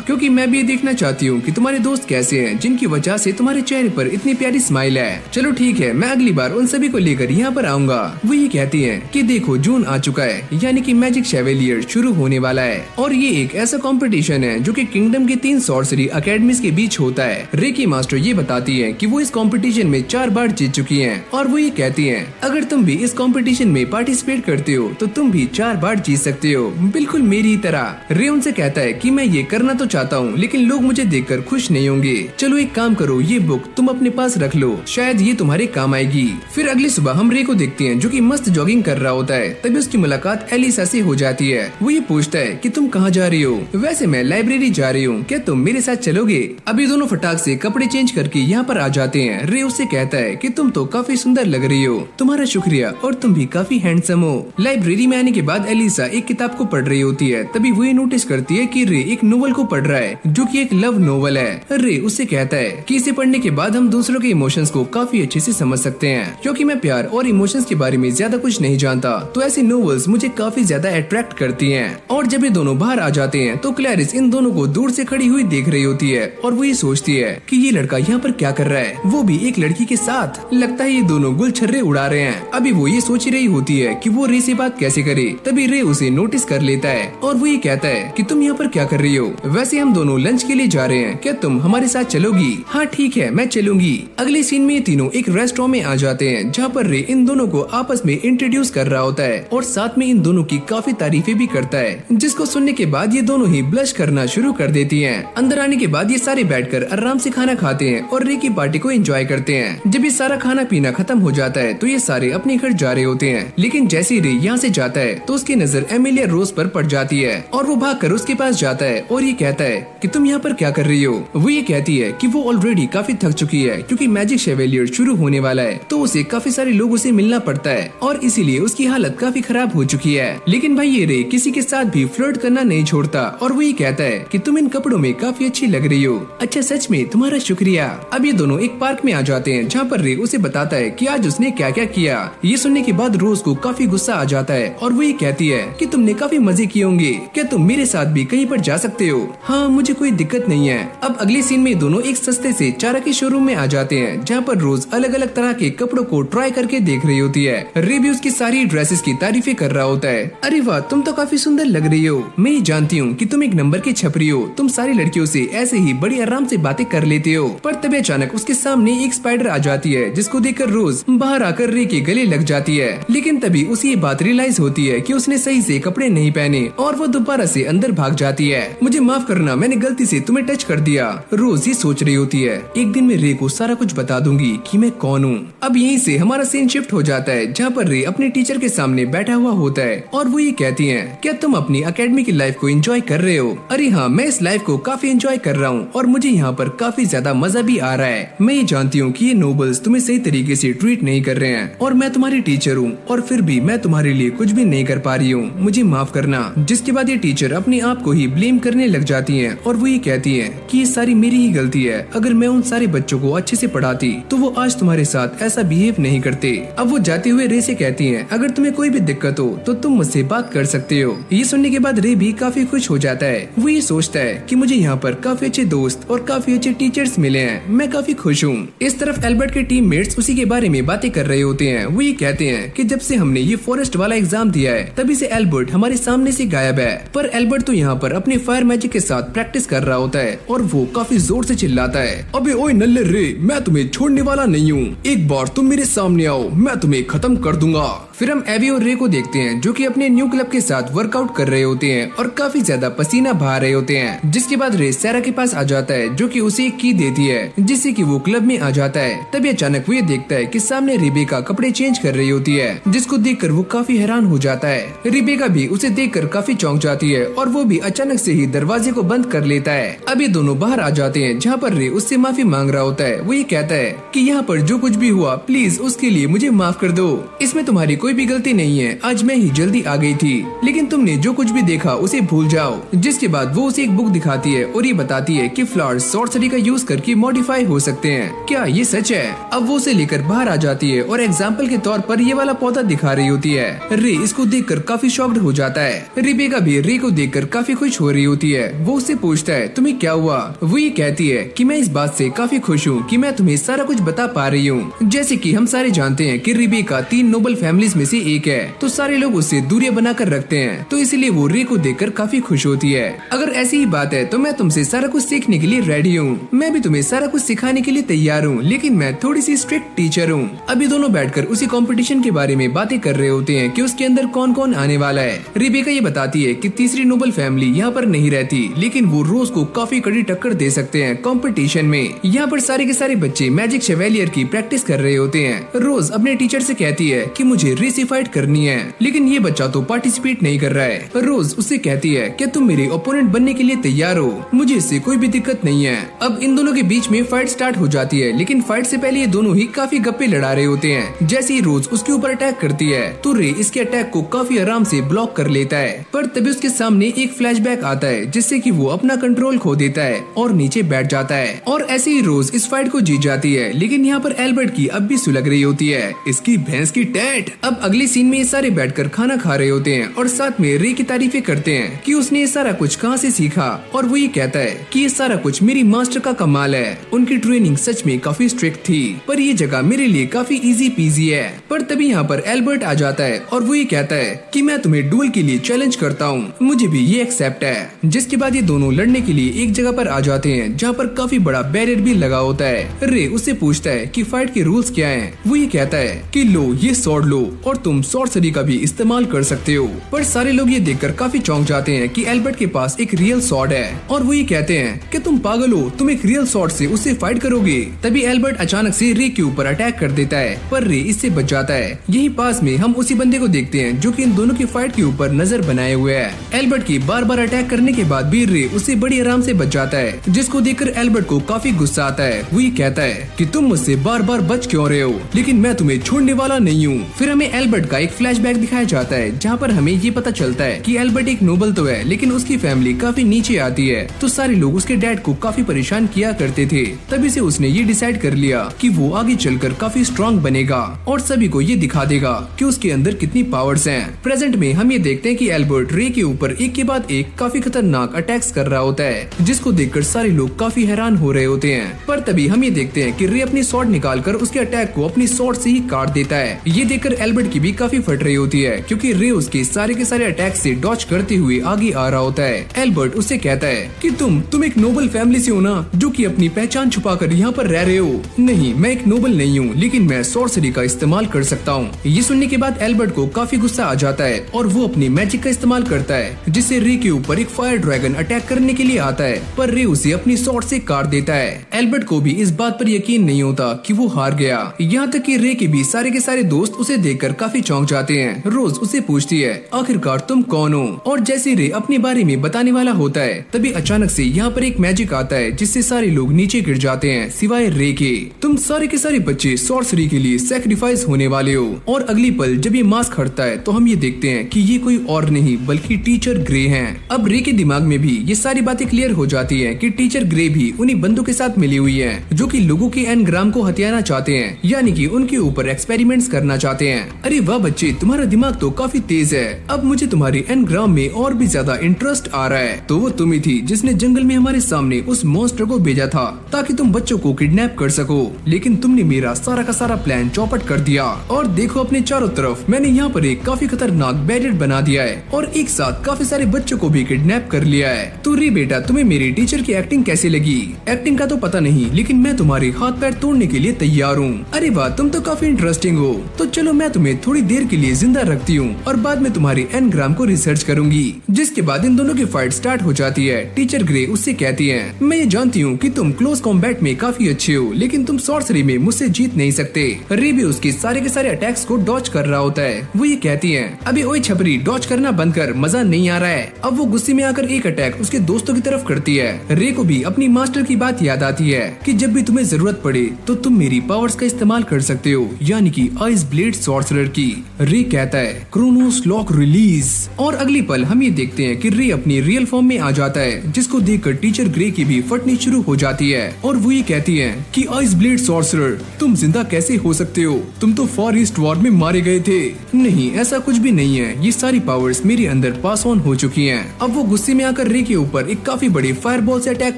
क्योंकि मैं भी देखना चाहती हूँ कि तुम्हारे दोस्त कैसे हैं, जिनकी वजह से तुम्हारे चेहरे पर इतनी प्यारी स्माइल है। चलो ठीक है, मैं अगली बार उन सभी को लेकर यहाँ पर आऊंगा। वो ये कहती है कि देखो जून आ चुका है, यानी कि मैजिक शेवेलियर शुरू होने वाला है और ये एक ऐसा कंपटीशन है जो कि किंगडम के 3 सॉर्सरी अकेडमीज के बीच होता है। रे की मास्टर ये बताती है कि वो इस कंपटीशन में 4 बार जीत चुकी हैं और वो ये कहती हैं अगर तुम भी इस कंपटीशन में पार्टिसिपेट करते हो तो तुम भी 4 बार जीत सकते हो, बिल्कुल मेरी तरह। रे उनसे कहता है कि मैं ये करना तो चाहता हूँ लेकिन लोग मुझे देखकर खुश नहीं होंगे। चलो एक काम करो, ये बुक तुम अपने पास रख लो, शायद ये तुम्हारे काम आएगी। फिर अगली सुबह हम रे को देखते हैं जो कि मस्त जॉगिंग कर रहा होता है। तभी उसकी मुलाकात एलिसा से हो जाती है। वो ये पूछता है कि तुम कहाँ जा रही हो? वैसे मैं लाइब्रेरी जा रही हूँ, क्या तुम मेरे साथ चलोगे? अभी दोनों फटाक से कपड़े चेंज करके यहाँ पर आ जाते हैं। रे उससे कहता है कि तुम तो काफी सुंदर लग रही हो, तुम्हारा शुक्रिया, और तुम भी काफी हैंडसम हो। लाइब्रेरी में आने के बाद एलिसा एक किताब को पढ़ रही होती है। तभी वो ये नोटिस करती है कि रे एक नोवेल को पढ़ रहा है जो कि एक लव नोवेल है। रे उससे कहता है कि इसे पढ़ने के बाद हम दूसरों के इमोशंस को काफी अच्छे से समझ सकते हैं। क्योंकि मैं प्यार और इमोशंस के बारे में ज्यादा कुछ नहीं जानता, तो ऐसी नोवेल्स मुझे काफी ज्यादा अट्रैक्ट करती हैं। और जब ये दोनों बाहर आ जाते हैं तो क्लैरिस इन दोनों को दूर से खड़ी हुई देख रही होती है और वो ये सोचती है कि ये लड़का यहाँ पर क्या कर रहा है, वो भी एक लड़की के साथ। लगता है ये दोनों गुलछर्रे उड़ा रहे हैं। अभी वो ये सोच रही होती है कि वो रे से बात कैसे करे। तभी रे उसे नोटिस कर लेता है और वो ये कहता है कि तुम यहाँ पर क्या कर रही हो? वैसे हम दोनों लंच के लिए जा रहे हैं, क्या तुम हमारे साथ चलोगी? हाँ ठीक है, मैं चलूंगी। अगले सीन में ये तीनों एक रेस्टोरेंट में आ जाते हैं जहाँ पर रे इन दोनों को आपस में इंट्रोड्यूस कर रहा होता है और साथ में इन दोनों की काफी तारीफें भी करता है, जिसको सुनने के बाद ये दोनों ही ब्लश करना शुरू कर देती हैं। अंदर आने के बाद ये सारे बैठकर आराम से खाना खाते हैं और रे की पार्टी को एंजॉय करते हैं। जब ये सारा खाना पीना खत्म हो जाता है तो ये सारे अपने घर जा रहे होते हैं, लेकिन जैसे ही रे यहाँ से जाता है तो उसकी नजर एमिलिया रोज पर पड़ जाती है और वो भागकर उसके पास जाता है और ये कहता है कि तुम यहाँ पर क्या कर रही हो? वो ये कहती है कि वो ऑलरेडी काफी थक चुकी है क्योंकि मैजिक शेवेलियर शुरू होने वाला है, तो उसे काफी सारे लोगों से मिलना पड़ता है और इसीलिए उसकी हालत काफी खराब हो चुकी है। लेकिन भाई ये रे किसी के साथ भी फ्लर्ट करना नहीं छोड़ता और वो ये कहता है कि तुम इन कपड़ों में काफी अच्छी लग रही हो। अच्छा, सच में तुम्हारा शुक्रिया। अब ये दोनों एक पार्क में आ जाते हैं जहाँ पर रे उसे बताता है कि आज उसने क्या क्या किया। ये सुनने के बाद रोज को काफी गुस्सा आ जाता है और वो ये कहती है कि तुमने काफी मजे किए होंगे, क्या तुम मेरे साथ भी कहीं पर जा सकते हो? हाँ, मुझे कोई दिक्कत नहीं है। अब अगले सीन में दोनों एक सस्ते से चारा के शोरूम में आ जाते हैं जहाँ पर रोज अलग अलग तरह के कपड़ों को ट्राई करके देख रही होती है। रे भी उसकी सारी ड्रेसेस की तारीफें कर रहा होता है। अरे वाह, तुम तो काफी सुंदर लग रही हो। मैं ये जानती हूँ कि तुम एक नंबर की छपरी हो, तुम सारी लड़कियों से ऐसे ही बड़ी आराम से बातें कर लेते हो। पर तभी अचानक उसके सामने एक स्पाइडर आ जाती है जिसको देखकर रोज बाहर आकर रे के गले लग जाती है। लेकिन तभी उसे ये बात रियलाइज होती है कि उसने सही से कपड़े नहीं पहने और वो दोबारा से अंदर भाग जाती है। मुझे माफ करना, मैंने गलती से तुम्हें टच कर दिया। रोज ये सोच रही होती है एक दिन मैं रे को सारा कुछ बता दूंगी कि मैं कौन हूँ। अब यहीं से हमारा सीन शिफ्ट हो जाता है जहाँ पर रे अपने टीचर के सामने बैठा हुआ होता है और वो ये कहती है क्या तुम अपनी अकेडमी की लाइफ को एंजॉय कर रहे हो? अरे हाँ, मैं इस लाइफ को काफी एंजॉय कर रहा हूँ और मुझे यहाँ पर काफी ज्यादा मजा भी आ रहा है। मैं ये जानती हूँ कि ये नोबल्स तुम्हें सही तरीके से ट्रीट नहीं कर रहे हैं और मैं तुम्हारी टीचर हूँ और फिर भी मैं तुम्हारे लिए कुछ भी नहीं कर पा रही हूँ, मुझे माफ करना। जिसके बाद ये टीचर अपने आप को ही ब्लेम करने लग जाती है और वो ये कहती है कि ये सारी मेरी ही गलती है। अगर मैं उन सारे बच्चों को अच्छे से पढ़ाती तो वो आज तुम्हारे साथ ऐसा बिहेव नहीं करते। अब वो जाते हुए रे से कहती है अगर तुम्हें कोई भी दिक्कत हो तो तुम मुझसे बात कर सकते हो। ये सुनने के बाद रे भी काफी खुश हो जाता है। वो ये सोचता है कि मुझे यहाँ पर काफी अच्छे दोस्त और काफी अच्छे टीचर्स मिले हैं, मैं काफी खुश हूँ। इस तरफ एल्बर्ट के टीममेट्स उसी के बारे में बातें कर रहे होते हैं। वो ये कहते हैं कि जब से हमने ये फॉरेस्ट वाला एग्जाम दिया है तभी से एल्बर्ट हमारे सामने से गायब है। पर एल्बर्ट तो यहाँ पर अपने फायर मैजिक के साथ प्रैक्टिस कर रहा होता है और वो काफी जोर से चिल्लाता है अबे ओए नल्ले रे, मैं तुम्हें छोड़ने वाला नहीं हूँ, एक बार तुम मेरे सामने आओ मैं तुम्हें खत्म कर दूंगा। फिर हम एवी और रे को देखते हैं जो कि अपने न्यू क्लब के साथ वर्कआउट कर रहे होते हैं और काफी ज्यादा पसीना बहा रहे होते हैं। जिसके बाद रे सैरा के पास आ जाता है जो कि उसे एक की देती है जिससे कि वो क्लब में आ जाता है। तभी अचानक वो ये देखता है कि सामने रिबेका कपड़े चेंज कर रही होती है जिसको देखकर वो काफी हैरान हो जाता है। रिबेका भी उसे देखकर काफी चौंक जाती है और वो भी अचानक से ही दरवाजे को बंद कर लेता है। अब ये दोनों बाहर आ जाते हैं जहाँ पर रे उससे माफी मांग रहा होता है। वो ये कहता है कि यहाँ पर जो कुछ भी हुआ प्लीज उसके लिए मुझे माफ कर दो, इसमें तुम्हारी कोई भी गलती नहीं है, आज मैं ही जल्दी आ गई थी, लेकिन तुमने जो कुछ भी देखा उसे भूल जाओ। जिसके बाद वो उसे एक बुक दिखाती है और ये बताती है कि फ्लावर्स सॉर्सरी का यूज करके मॉडिफाई हो सकते हैं, क्या ये सच है? अब वो उसे लेकर बाहर आ जाती है और एग्जाम्पल के तौर पर ये वाला पौधा दिखा रही होती है। रे इसको देखकर काफी शॉक्ड हो जाता है। रिबेका भी रे को देखकर काफी खुश हो रही होती है। वो उससे पूछता है तुम्हें क्या हुआ। वो ये कहती है कि मैं इस बात से काफी खुश हूँ कि मैं तुम्हें सारा कुछ बता पा रही हूँ। जैसे कि हम सारे जानते हैं कि रिबेका 3 नोबल फैमिलीज में से एक है, तो सारे लोग उससे दूरियां बनाकर रखते हैं, तो इसलिए वो रे को देखकर काफी खुश होती है। अगर ऐसी ही बात है तो मैं तुमसे सारा कुछ सीखने के लिए रेडी हूँ। मैं भी तुम्हें सारा कुछ सिखाने के लिए तैयार हूँ, लेकिन मैं थोड़ी सी स्ट्रिक्ट टीचर हूँ। अभी दोनों बैठकर उसी कंपटीशन के बारे में बातें कर रहे होते हैं कि उसके अंदर कौन कौन आने वाला है। रिबेका ये बताती है कि तीसरी नोबल फैमिली यहाँ पर नहीं रहती, लेकिन वो रोज को काफी कड़ी टक्कर दे सकते हैं कंपटीशन में। यहाँ पर सारे के सारे बच्चे मैजिक शेवेलियर की प्रैक्टिस कर रहे होते हैं। रोज अपने टीचर से कहती है कि मुझे रेस फाइट करनी है, लेकिन ये बच्चा तो पार्टिसिपेट नहीं कर रहा है। रोज उससे कहती है कि तुम मेरे ओपोनेंट बनने के लिए तैयार हो, मुझे इससे कोई भी दिक्कत नहीं है। अब इन दोनों के बीच में फाइट स्टार्ट हो जाती है, लेकिन फाइट से पहले ये दोनों ही काफी गप्पे लड़ा रहे होते हैं। जैसे ही रोज उसके ऊपर अटैक करती है तो रे इसके अटैक को काफी आराम से ब्लॉक कर लेता है, पर तभी उसके सामने एक फ्लैशबैक आता है जिससे कि वो अपना कंट्रोल खो देता है और नीचे बैठ जाता है। और ऐसे ही रोज इस फाइट को जीत जाती है, लेकिन यहाँ पर एल्बर्ट की अब भी सुलग रही होती है। इसकी भैंस की टैट। अब अगले सीन में ये सारे बैठकर खाना खा रहे होते हैं और साथ में रे की तारीफें करते हैं कि उसने ये सारा कुछ कहाँ से सीखा, और वो ये कहता है कि ये सारा कुछ मेरी मास्टर का कमाल है। उनकी ट्रेनिंग सच में काफी स्ट्रिक्ट थी, पर ये जगह मेरे लिए काफी इजी पीजी है। पर तभी यहाँ पर एल्बर्ट आ जाता है और वो ये कहता है कि मैं तुम्हें डुएल के लिए चैलेंज करता हूँ, मुझे भी ये एक्सेप्ट है। जिसके बाद ये दोनों लड़ने के लिए एक जगह पर आ जाते हैं जहाँ पर काफी बड़ा बैरियर भी लगा होता है। रे उससे पूछता है कि फाइट के रूल्स क्या हैं। वो ये कहता है कि लो ये स्वॉर्ड लो और तुम सॉर्सरी का भी इस्तेमाल कर सकते हो। पर सारे लोग ये देखकर काफी चौंक जाते हैं कि एल्बर्ट के पास एक रियल स्वॉर्ड है, और वो ये कहते हैं कि तुम पागल हो, तुम एक रियल स्वॉर्ड से उससे फाइट करोगे। तभी एल्बर्ट अचानक से रे के ऊपर अटैक कर देता है, पर रे इससे बच जाता है। यही पास में हम उसी बंदे को देखते हैं जो कि इन दोनों की फाइट के ऊपर नजर बनाए हुए है। एल्बर्ट की बार बार अटैक करने के बाद भी रे उससे बड़ी आराम से बच जाता है, जिसको देखकर एल्बर्ट को काफी गुस्सा आता है। वो ये कहता है कि तुम मुझसे बार बार बच क्यों रहे हो, लेकिन मैं तुम्हें छोड़ने वाला नहीं हूँ। फिर हमें एल्बर्ट का एक फ्लैशबैक दिखाया जाता है जहाँ पर हमें ये पता चलता है कि एल्बर्ट एक नोबल तो है, लेकिन उसकी फैमिली काफी नीचे आती है, तो सारे लोग उसके डैड को काफी परेशान किया करते थे। तभी से उसने ये डिसाइड कर लिया कि वो आगे चलकर काफी स्ट्रॉन्ग बनेगा और सभी को ये दिखा देगा कि उसके अंदर कितनी पावर्स हैं। प्रेजेंट में हम ये देखते हैं कि एल्बर्ट रे के ऊपर एक के बाद एक काफी खतरनाक अटैक्स कर रहा होता है, जिसको देखकर सारे लोग काफी हैरान हो रहे होते हैं। पर तभी हम ये देखते हैं कि रे अपनी स्वॉर्ड निकालकर उसके अटैक को अपनी स्वॉर्ड से ही काट देता है। ये देखकर एल्बर्ट की भी काफी फट रही होती है, क्योंकि रे उसके सारे के सारे अटैक से डॉच करते हुए आगे आ रहा होता है। एल्बर्ट उससे कहता है कि तुम एक नोबल फैमिली से हो ना, जो कि अपनी पहचान छुपाकर यहाँ पर रह रहे हो। नहीं, मैं एक नोबल नहीं हूँ, लेकिन मैं सॉर्सरी का इस्तेमाल कर सकता हूँ। ये सुनने के बाद एल्बर्ट को काफी गुस्सा आ जाता है और वो अपनी मैजिक का इस्तेमाल करता है, जिससे रे के ऊपर एक फायर ड्रैगन अटैक करने के लिए आता है, पर रे उसे अपनी स्वॉर्ड से काट देता है। एल्बर्ट को भी इस बात पर यकीन नहीं होता कि वो हार गया। यहाँ तक कि रे के भी सारे के सारे दोस्त उसे देखकर काफी चौंक जाते हैं। रोज उसे पूछती है आखिरकार तुम कौन हो, और जैसे रे अपने बारे में बताने वाला होता है तभी अचानक से यहाँ पर एक मैजिक आता है जिससे सारे लोग नीचे गिर जाते हैं सिवाय रे के। तुम सारे के सारे बच्चे सॉर्सरी के लिए सैक्रिफाइस होने वाले हो। और अगली पल जब ये मास्क हटता है तो हम ये देखते हैं कि ये कोई और नहीं बल्कि टीचर ग्रे हैं। अब रे के दिमाग में भी ये सारी बातें क्लियर हो जाती है कि टीचर ग्रे भी उन्हीं बंदों के साथ मिली हुई है जो कि लोगों के एनग्राम को हथियाना चाहते हैं, यानी कि उनके ऊपर एक्सपेरिमेंट्स करना चाहते हैं। अरे वाह बच्चे, तुम्हारा दिमाग तो काफी तेज है। अब मुझे तुम्हारे एनग्राम में और भी ज्यादा इंटरेस्ट आ रहा है। तो वो तुम ही थी जिसने जंगल में हमारे सामने उस मॉन्स्टर को भेजा था ताकि तुम बच्चों को किडनैप कर सको, लेकिन तुमने मेरा सारा का सारा प्लान चौपट कर दिया। और देखो अपने चारों तरफ मैंने यहाँ पर एक काफी खतरनाक बैरियर बना दिया है और एक साथ काफी सारे बच्चों को भी किडनैप कर लिया है। तो रे बेटा, तुम्हें मेरी टीचर की एक्टिंग कैसे लगी? एक्टिंग का तो पता नहीं, लेकिन मैं तुम्हारे हाथ पैर तोड़ने के लिए तैयार हूँ। अरे वाह, तुम तो काफी इंटरेस्टिंग हो। तो चलो मैं तुम्हें थोड़ी देर के लिए जिंदा रखती हूँ और बाद में तुम्हारे एनग्राम को रिसर्च करूंगी। जिसके बाद इन दोनों की फाइट स्टार्ट हो जाती है। टीचर ग्रे उससे कहती है मैं ये जानती हूँ कि तुम क्लोज कॉम्बैट में काफी अच्छे हो, लेकिन तुम सॉर्सरी में मुझसे जीत नहीं सकते। रे भी उसके सारे के सारे अटैक्स को डॉच कर रहा होता है। वो ये कहती है अभी ओए छपरी, डॉच करना बंद कर, मजा नहीं आ रहा है। अब वो गुस्से में आकर एक अटैक उसके दोस्तों की तरफ करती है। रे को भी अपनी मास्टर की बात याद आती है कि जब भी तुम्हें जरूरत पड़े तो तुम मेरी पावर्स का इस्तेमाल कर सकते हो, यानी कि आइस ब्लेड सॉर्सरर की। रे कहता है क्रोनोस लॉक रिलीज, और अगली पल हम ये देखते हैं कि रे अपनी रियल फॉर्म में आ जाता है, जिसको देखकर टीचर ग्रे की भी फटनी शुरू हो जाती है। और वो ये कहती है कि आइस ब्लेड सॉर्सरर, तुम जिंदा कैसे हो सकते हो? तुम तो फार ईस्ट वॉर में मारे गए थे। नहीं, ऐसा कुछ भी नहीं है, ये सारी पावर्स मेरे अंदर पास ऑन हो चुकी हैं। अब वो गुस्से में आकर रे के ऊपर एक काफी बड़ी फायर बॉल से अटैक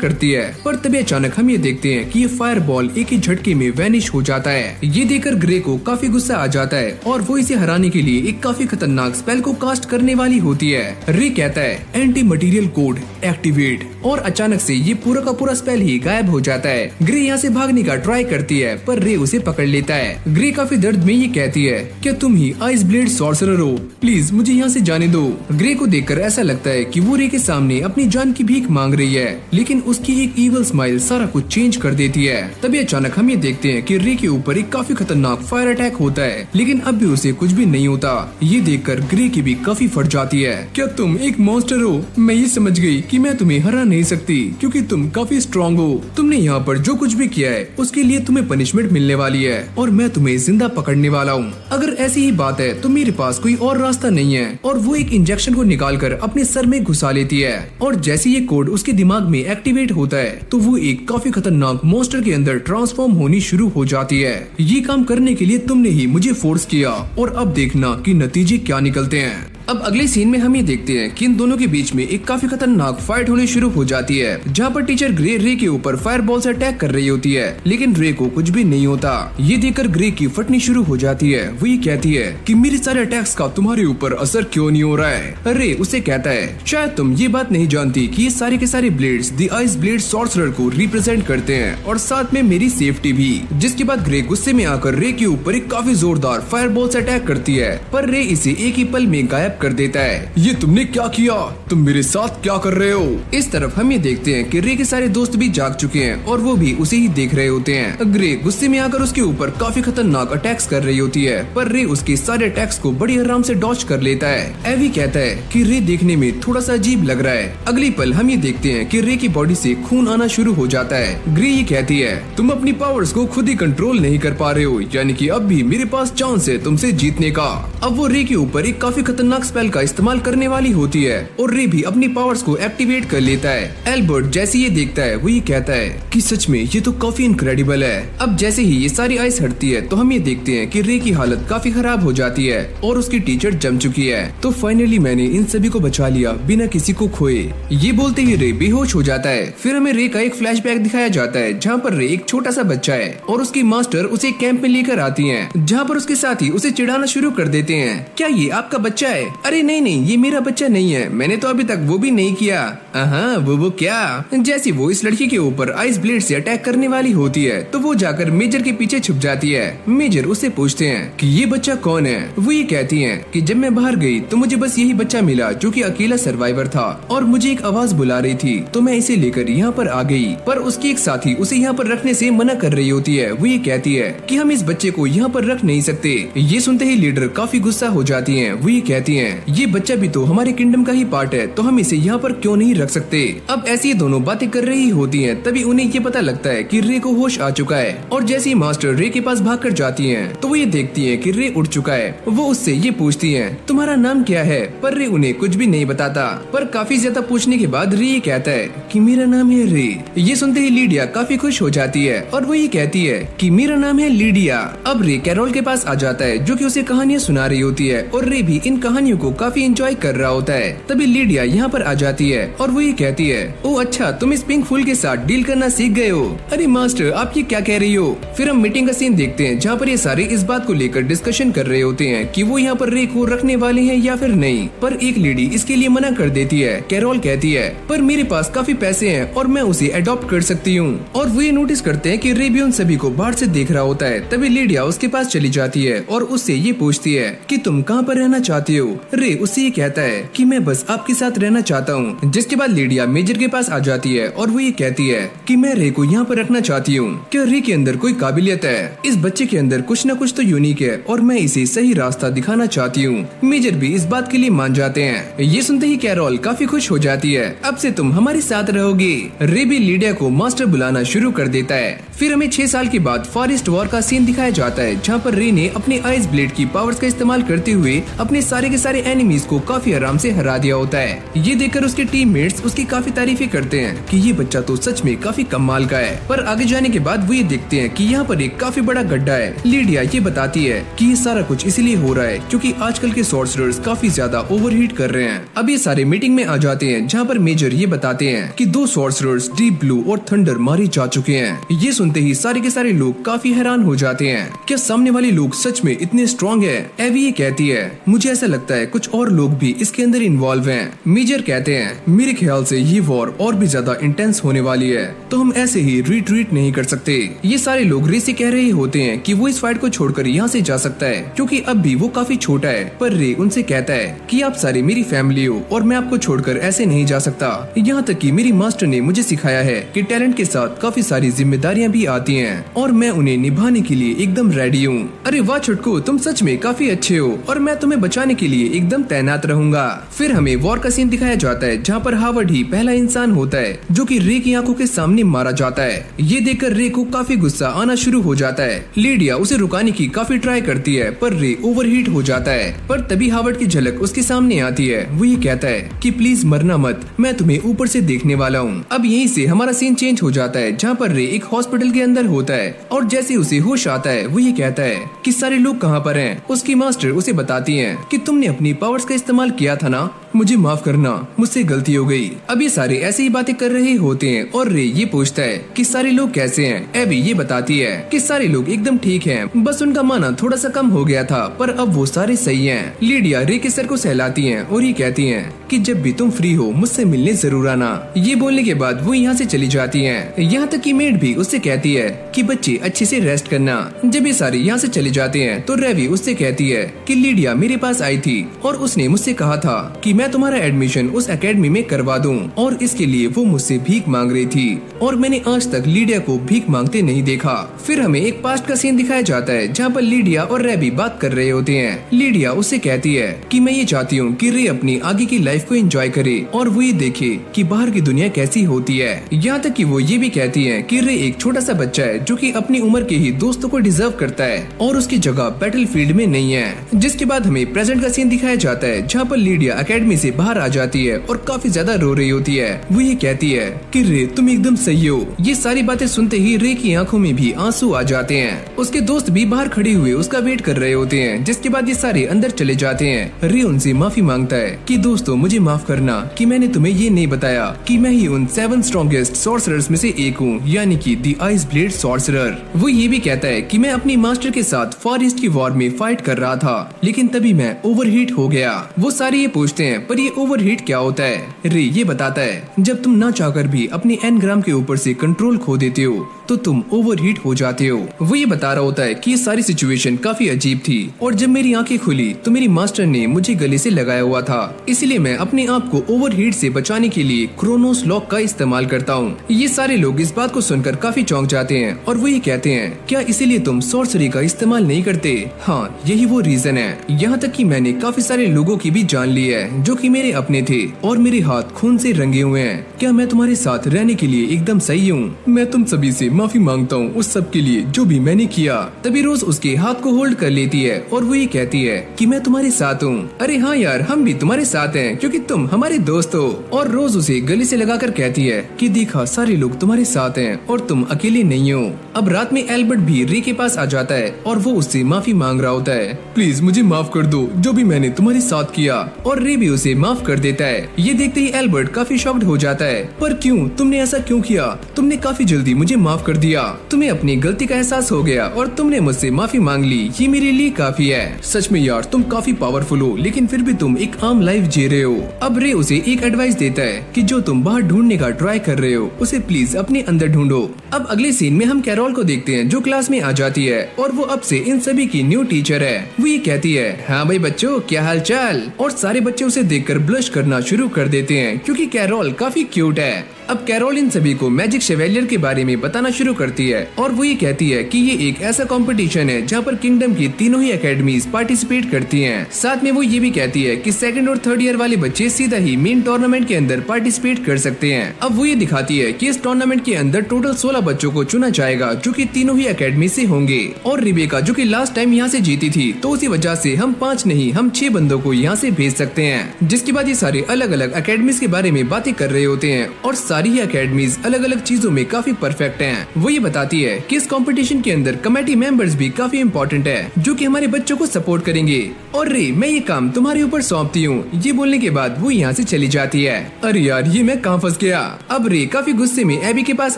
करती है, पर तभी अचानक हम ये देखते हैं कि ये फायर बॉल एक ही झटके में वैनिश हो जाता है। ये देखकर ग्रे को काफी गुस्सा आ जाता है और वो इसे हराने के लिए एक काफी खतरनाक स्पेल को कास्ट करने वाली होती है। रे कहता है एंटी मटेरियल कोड एक्टिवेट, और अचानक से ये पूरा का पूरा स्पेल ही गायब हो जाता है। ग्रे यहाँ से भागने का ट्राई करती है, पर रे उसे पकड़ लेता है। ग्रे काफी दर्द में ये कहती है, क्या तुम ही आइस ब्लेड सॉर्सरर हो? प्लीज मुझे यहाँ से जाने दो। ग्रे को देखकर ऐसा लगता है कि वो रे के सामने अपनी जान की भीख मांग रही है, लेकिन उसकी एक ईवल स्माइल सारा कुछ चेंज कर देती है। तभी अचानक हम ये देखते हैं कि रे के ऊपर एक काफी खतरनाक फायर अटैक होता है, लेकिन अब भी उसे कुछ भी नहीं होता। ये देखकर ग्रे की भी काफी फट जाती है। क्या तुम एक मॉन्स्टर हो? मैं ये समझ गई कि मैं तुम्हें हरा नहीं सकती, क्योंकि तुम काफी स्ट्रॉन्ग हो। तुमने यहाँ पर जो कुछ भी किया है उसके लिए तुम्हें पनिशमेंट मिलने वाली है, और मैं तुम्हें जिंदा पकड़ने वाला हूँ। अगर ऐसी ही बात है तो मेरे पास कोई और रास्ता नहीं है। और वो एक इंजेक्शन को निकालकर अपने सर में घुसा लेती है, और जैसे ये कोड उसके दिमाग में एक्टिवेट होता है तो वो एक काफी खतरनाक मॉन्स्टर के अंदर ट्रांसफॉर्म होनी शुरू हो जाती है। ये काम करने के लिए तुमने ही मुझे फोर्स किया, और अब देखना कि नतीजे क्या निकलते हैं। अब अगले सीन में हम ये देखते हैं कि इन दोनों के बीच में एक काफी खतरनाक फाइट होनी शुरू हो जाती है, जहाँ पर टीचर ग्रे रे के ऊपर फायर बॉल से अटैक कर रही होती है, लेकिन रे को कुछ भी नहीं होता। ये देखकर ग्रे की फटनी शुरू हो जाती है। वो ये कहती है कि मेरे सारे अटैक्स का तुम्हारे ऊपर असर क्यों नहीं हो रहा है? रे उसे कहता है, शायद तुम ये बात नहीं जानती कि ये सारे के सारे blades the ice blade sorcerer को रिप्रेजेंट करते हैं, और साथ में मेरी सेफ्टी भी। जिसके बाद ग्रे गुस्से में आकर रे के ऊपर एक काफी जोरदार फायर बॉल से अटैक करती है, पर रे इसे एक ही पल में गायब कर देता है। ये तुमने क्या किया? तुम मेरे साथ क्या कर रहे हो? इस तरफ हम ये देखते हैं कि रे के सारे दोस्त भी जाग चुके हैं, और वो भी उसे ही देख रहे होते हैं। ग्रे गुस्से में आकर उसके ऊपर काफी खतरनाक अटैक्स कर रही होती है, पर रे उसके सारे अटैक्स को बड़ी आराम से डॉज कर लेता है। एवी कहता है कि रे देखने में थोड़ा सा अजीब लग रहा है। अगली पल हम ये देखते हैं कि रे की बॉडी से खून आना शुरू हो जाता है। ग्रे ये कहती है, तुम अपनी पावर्स को खुद ही कंट्रोल नहीं कर पा रहे हो, यानी कि अब भी मेरे पास चांस है तुमसे जीतने का। अब वो रे के ऊपर एक काफी खतरनाक स्पेल का इस्तेमाल करने वाली होती है, और रे भी अपनी पावर्स को एक्टिवेट कर लेता है। एल्बर्ट जैसे ये देखता है वो ये कहता है कि सच में ये तो काफी इनक्रेडिबल है। अब जैसे ही ये सारी आइस हटती है तो हम ये देखते हैं कि रे की हालत काफी खराब हो जाती है, और उसकी टीचर जम चुकी है। तो फाइनली मैंने इन सभी को बचा लिया बिना किसी को खोए। ये बोलते ही रे बेहोश हो जाता है। फिर हमें रे का एक फ्लैशबैक दिखाया जाता है, जहाँ पर रे एक छोटा सा बच्चा है, और उसकी मास्टर उसे कैंप में लेकर आती है, जहाँ पर उसके साथी उसे चिढ़ाना शुरू कर देते हैं। क्या ये आपका बच्चा है? अरे नहीं नहीं, ये मेरा बच्चा नहीं है, मैंने तो अभी तक वो भी नहीं किया। हाँ वो क्या? जैसे वो इस लड़की के ऊपर आइस ब्लेड से अटैक करने वाली होती है तो वो जाकर मेजर के पीछे छुप जाती है। मेजर उससे पूछते हैं कि ये बच्चा कौन है? वो ये कहती है कि जब मैं बाहर गई तो मुझे बस यही बच्चा मिला जो कि अकेला सर्वाइवर था, और मुझे एक आवाज बुला रही थी तो मैं इसे लेकर यहाँ पर आ गई। पर उसकी एक साथी उसे यहाँ पर रखने से मना कर रही होती है। वो ये कहती है कि हम इस बच्चे को यहाँ पर रख नहीं सकते। ये सुनते ही लीडर काफी गुस्सा हो जाती है। वो ये कहती है, ये बच्चा भी तो हमारे किंगडम का ही पार्ट है, तो हम इसे यहाँ पर क्यों नहीं रख सकते? अब ऐसी दोनों बातें कर रही होती हैं, तभी उन्हें ये पता लगता है कि रे को होश आ चुका है, और जैसे ही मास्टर रे के पास भागकर जाती हैं, तो वो ये देखती हैं कि रे उठ चुका है। वो उससे ये पूछती हैं, तुम्हारा नाम क्या है? पर रे उन्हें कुछ भी नहीं बताता। पर काफी ज्यादा पूछने के बाद रे ये कहता है कि मेरा नाम है रे। ये सुनते ही लीडिया काफी खुश हो जाती है, और वो ये कहती है कि मेरा नाम है लीडिया। अब रे कैरोल के पास आ जाता है, जो कि उसे कहानियां सुना रही होती है, और रे भी इन कहानियों को काफी एंजॉय कर रहा होता है। तभी लीडिया यहाँ पर आ जाती है, और वो ये कहती है, ओ अच्छा, तुम इस पिंक फूल के साथ डील करना सीख गए हो। अरे मास्टर, आप ये क्या कह रही हो? फिर हम मीटिंग का सीन देखते हैं, जहाँ पर ये सारे इस बात को लेकर डिस्कशन कर रहे होते हैं कि वो यहाँ पर रे को रखने वाले हैं या फिर नहीं। पर एक लेडी इसके लिए मना कर देती है। कैरोल कहती है, पर मेरे पास काफी पैसे हैं और मैं उसे अडॉप्ट कर सकती हूँ। और वो ये नोटिस करते हैं कि रे भी उन सभी को बाहर से देख रहा होता है। तभी लीडिया उसके पास चली जाती है और उससे ये पूछती है कि तुम कहाँ पर रहना चाहती हो? रे उससे ये कहता है कि मैं बस आपके साथ रहना चाहता हूँ। जिसके बाद लीडिया मेजर के पास आ जाती है और वो ये कहती है कि मैं रे को यहाँ पर रखना चाहती हूँ। क्या रे के अंदर कोई काबिलियत है? इस बच्चे के अंदर कुछ न कुछ तो यूनिक है और मैं इसे सही रास्ता दिखाना चाहती हूँ। मेजर भी इस बात के लिए मान जाते हैं। ये सुनते ही कैरोल काफी खुश हो जाती है, अब से तुम हमारे साथ रहोगे। रे भी लीडिया को मास्टर बुलाना शुरू कर देता है। फिर हमें 6 साल के बाद फॉरेस्ट वॉर का सीन दिखाया जाता है, जहाँ पर रे ने अपने आइस ब्लेड की पावर्स का इस्तेमाल करते हुए अपने सारे के सारे एनिमीज को काफी आराम से हरा दिया होता है। ये देखकर उसके टीममेट्स उसकी काफी तारीफें करते हैं कि ये बच्चा तो सच में काफी कमाल का है। पर आगे जाने के बाद वो ये देखते हैं कि यहाँ पर एक काफी बड़ा गड्ढा है। लीडिया ये बताती है कि ये सारा कुछ इसलिए हो रहा है क्योंकि आजकल के सॉर्सरर्स काफी ज्यादा ओवरहीट कर रहे हैं। अब ये सारे मीटिंग में आ जाते हैं जहाँ पर मेजर ये बताते हैं कि 2 सॉर्सरर्स डीप ब्लू और थंडर मारे जा चुके हैं। ये सुनते ही सारे के सारे लोग काफी हैरान हो जाते हैं। क्या सामने वाले लोग सच में इतने स्ट्रॉन्ग है? एवी ये कहती है मुझे ऐसा लगता है कुछ और लोग भी इसके अंदर इन्वॉल्व हैं। मेजर कहते हैं मेरे ख्याल से ये वॉर और भी ज्यादा इंटेंस होने वाली है, तो हम ऐसे ही रिट्रीट नहीं कर सकते। ये सारे लोग रे से कह रहे होते हैं कि वो इस फाइट को छोड़कर यहाँ से जा सकता है क्योंकि अब भी वो काफी छोटा है। पर रे उनसे कहता है कि आप सारे मेरी फैमिली हो और मैं आपको छोड़कर ऐसे नहीं जा सकता। यहाँ तक कि मेरी मास्टर ने मुझे सिखाया है कि टैलेंट के साथ काफी सारी जिम्मेदारियाँ भी आती हैं और मैं उन्हें निभाने के लिए एकदम रेडी हूँ। अरे वाह छुटकू, तुम सच में काफी अच्छे हो और मैं तुम्हें बचाने के लिए एकदम तैनात रहूंगा। फिर हमें वॉर का सीन दिखाया जाता है जहाँ पर हावर्ड ही पहला इंसान होता है जो कि रे की आंखों के सामने मारा जाता है। ये देखकर रे को काफी गुस्सा आना शुरू हो जाता है। लीडिया उसे रुकाने की काफी ट्राई करती है पर रे ओवरहीट हो जाता है। पर तभी हावर्ड की झलक उसके सामने आती है। वो ये कहता है कि प्लीज मरना मत, मैं तुम्हें ऊपर से देखने वाला हूँ। अब यहीं से हमारा सीन चेंज हो जाता है जहाँ पर रे एक हॉस्पिटल के अंदर होता है और जैसे उसे होश आता है वो ये कहता है कि सारे लोग कहाँ पर हैं। उसकी मास्टर उसे बताती है कि तुमने अपनी पावर्स का इस्तेमाल किया था ना, मुझे माफ करना, मुझसे गलती हो गई। अब ये सारे ऐसे ही बातें कर रहे होते हैं और रे ये पूछता है कि सारे लोग कैसे हैं। एबी ये बताती है कि सारे लोग एकदम ठीक हैं, बस उनका माना थोड़ा सा कम हो गया था पर अब वो सारे सही हैं। लीडिया रे के सर को सहलाती है और ये कहती है कि जब भी तुम फ्री हो मुझसे मिलने जरूर आना। ये बोलने के बाद वो यहाँ से चली जाती है। यहाँ तक कि मेड भी उससे कहती है कि बच्चे अच्छे से रेस्ट करना। जब ये सारे यहाँ से चले जाते हैं तो रेवी उससे कहती है कि लीडिया मेरे पास आई थी और उसने मुझसे कहा था कि मैं तुम्हारा एडमिशन उस एकेडमी में करवा दूं और इसके लिए वो मुझसे भीख मांग रही थी और मैंने आज तक लीडिया को भीख मांगते नहीं देखा। फिर हमें एक पास्ट का सीन दिखाया जाता है जहाँ पर लीडिया और रेवी बात कर रहे होते हैं। लीडिया उससे कहती है कि मैं ये चाहती हूँ कि रे अपनी आगे की लाइफ को एंजॉय करे और वो ये देखे कि बाहर की दुनिया कैसी होती है। यहाँ तक कि वो ये भी कहती है कि रे एक छोटा सा बच्चा है जो कि अपनी उम्र के ही दोस्तों को डिजर्व करता है और उसकी जगह बैटलफील्ड में नहीं है। जिसके बाद हमें प्रेजेंट का सीन दिखाया जाता है जहाँ पर लीडिया एकेडमी से बाहर आ जाती है और काफी ज्यादा रो रही होती है। वो ये कहती है कि रे तुम एकदम सही हो। ये सारी बातें सुनते ही रे की आंखों में भी आंसू आ जाते हैं। उसके दोस्त भी बाहर खड़े हुए उसका वेट कर रहे होते हैं। जिसके बाद ये सारे अंदर चले जाते हैं। रे उनसे माफी मांगता है कि दोस्तों मुझे माफ करना कि मैंने तुम्हें ये नहीं बताया कि मैं ही उन 7 स्ट्रॉन्गेस्ट सॉर्सरर्स में से एक हूँ, यानी कि द आइस ब्लेड सॉर्सरर। वो ये भी कहता है कि मैं अपनी मास्टर के साथ फार ईस्ट की वॉर में फाइट कर रहा था लेकिन तभी मैं ओवरहीट हो गया। वो सारे ये पूछते हैं पर ये ओवरहीट क्या होता है? रे ये बताता है जब तुम ना चाहकर भी अपने एनग्राम के ऊपर से कंट्रोल खो देते हो तो तुम ओवरहीट हो जाते हो। वो ये बता रहा होता है कि ये सारी सिचुएशन काफी अजीब थी और जब मेरी आंखें खुली तो मेरी मास्टर ने मुझे गले से लगाया हुआ था, इसलिए मैं अपने आप को ओवरहीट से बचाने के लिए क्रोनोस लॉक का इस्तेमाल करता हूँ। ये सारे लोग इस बात को सुनकर काफी चौंक जाते हैं और वो ये कहते हैं क्या इसीलिए तुम सॉर्सरी का इस्तेमाल नहीं करते? हाँ, यही वो रीजन है। यहाँ तक कि मैंने काफी सारे लोगों की भी जान ली है जो कि मेरे अपने थे और मेरे हाथ खून से रंगे हुए हैं। क्या मैं तुम्हारे साथ रहने के लिए एकदम सही हूँ? मैं तुम सभी से माफी मांगता हूँ उस सब के लिए जो भी मैंने किया। तभी रोज उसके हाथ को होल्ड कर लेती है और वो ये कहती है कि मैं तुम्हारे साथ हूँ। अरे हाँ यार, हम भी तुम्हारे साथ हैं क्योंकि तुम हमारे दोस्त हो। और रोज उसे गले से लगाकर कहती है कि देखा सारे लोग तुम्हारे साथ हैं और तुम अकेले नहीं हो। अब रात में एल्बर्ट भी रे के पास आ जाता है और वो उससे माफी मांग रहा होता है। प्लीज मुझे माफ कर दो जो भी मैंने तुम्हारे साथ किया। और रे भी उसे माफ कर देता है। ये देखते ही एल्बर्ट काफी शॉक्ड हो जाता है। पर क्यों? तुमने ऐसा क्यों किया? तुमने काफी जल्दी मुझे माफ कर दिया। तुम्हें अपनी गलती का एहसास हो गया और तुमने मुझसे माफी मांग ली, ये मेरे लिए काफी है। सच में यार, तुम काफी पावरफुल हो लेकिन फिर भी तुम एक आम लाइफ जी रहे हो। अब रे उसे एक एडवाइस देता है कि जो तुम बाहर ढूंढने का ट्राई कर रहे हो उसे प्लीज अपने अंदर ढूंढो। अब अगले सीन में हम कैरोल को देखते हैं जो क्लास में आ जाती है और वो अब से इन सभी की न्यू टीचर है। वो ये कहती है हाँ भाई बच्चों, क्या हाल चाल? और सारे बच्चे उसे देखकर ब्लश करना शुरू कर देते हैं क्योंकि कैरोल काफी क्यूट है। अब कैरोल इन सभी को मैजिक शेवेलियर के बारे में बताना शुरू करती है और वो ये कहती है कि ये एक ऐसा कंपटीशन है जहाँ पर किंगडम की तीनों ही एकेडमीज पार्टिसिपेट करती हैं। साथ में वो ये भी कहती है कि सेकंड और थर्ड ईयर वाले बच्चे सीधा ही मेन टूर्नामेंट के अंदर पार्टिसिपेट कर सकते हैं। अब वो ये दिखाती है कि इस टूर्नामेंट के अंदर टोटल 16 बच्चों को चुना जाएगा जो कि तीनों ही एकेडमी से होंगे। और रिबेका जो कि लास्ट टाइम यहाँ से जीती थी, तो उसी वजह से हम 5 नहीं हम 6 बंदों को यहाँ से भेज सकते हैं। जिसके बाद ये सारे अलग अलग एकेडमीज के बारे में बातें कर रहे होते हैं और सारी ही एकेडमीज अलग अलग चीजों में काफी परफेक्ट हैं। वो ये बताती है कि इस कंपटीशन के अंदर कमेटी मेंबर्स भी काफी इम्पोर्टेंट है जो कि हमारे बच्चों को सपोर्ट करेंगे। और रे, मैं ये काम तुम्हारे ऊपर सौंपती हूँ। ये बोलने के बाद वो यहाँ से चली जाती है। अरे यार, ये मैं कहाँ फंस गया। अब रे काफी गुस्से में एबी के पास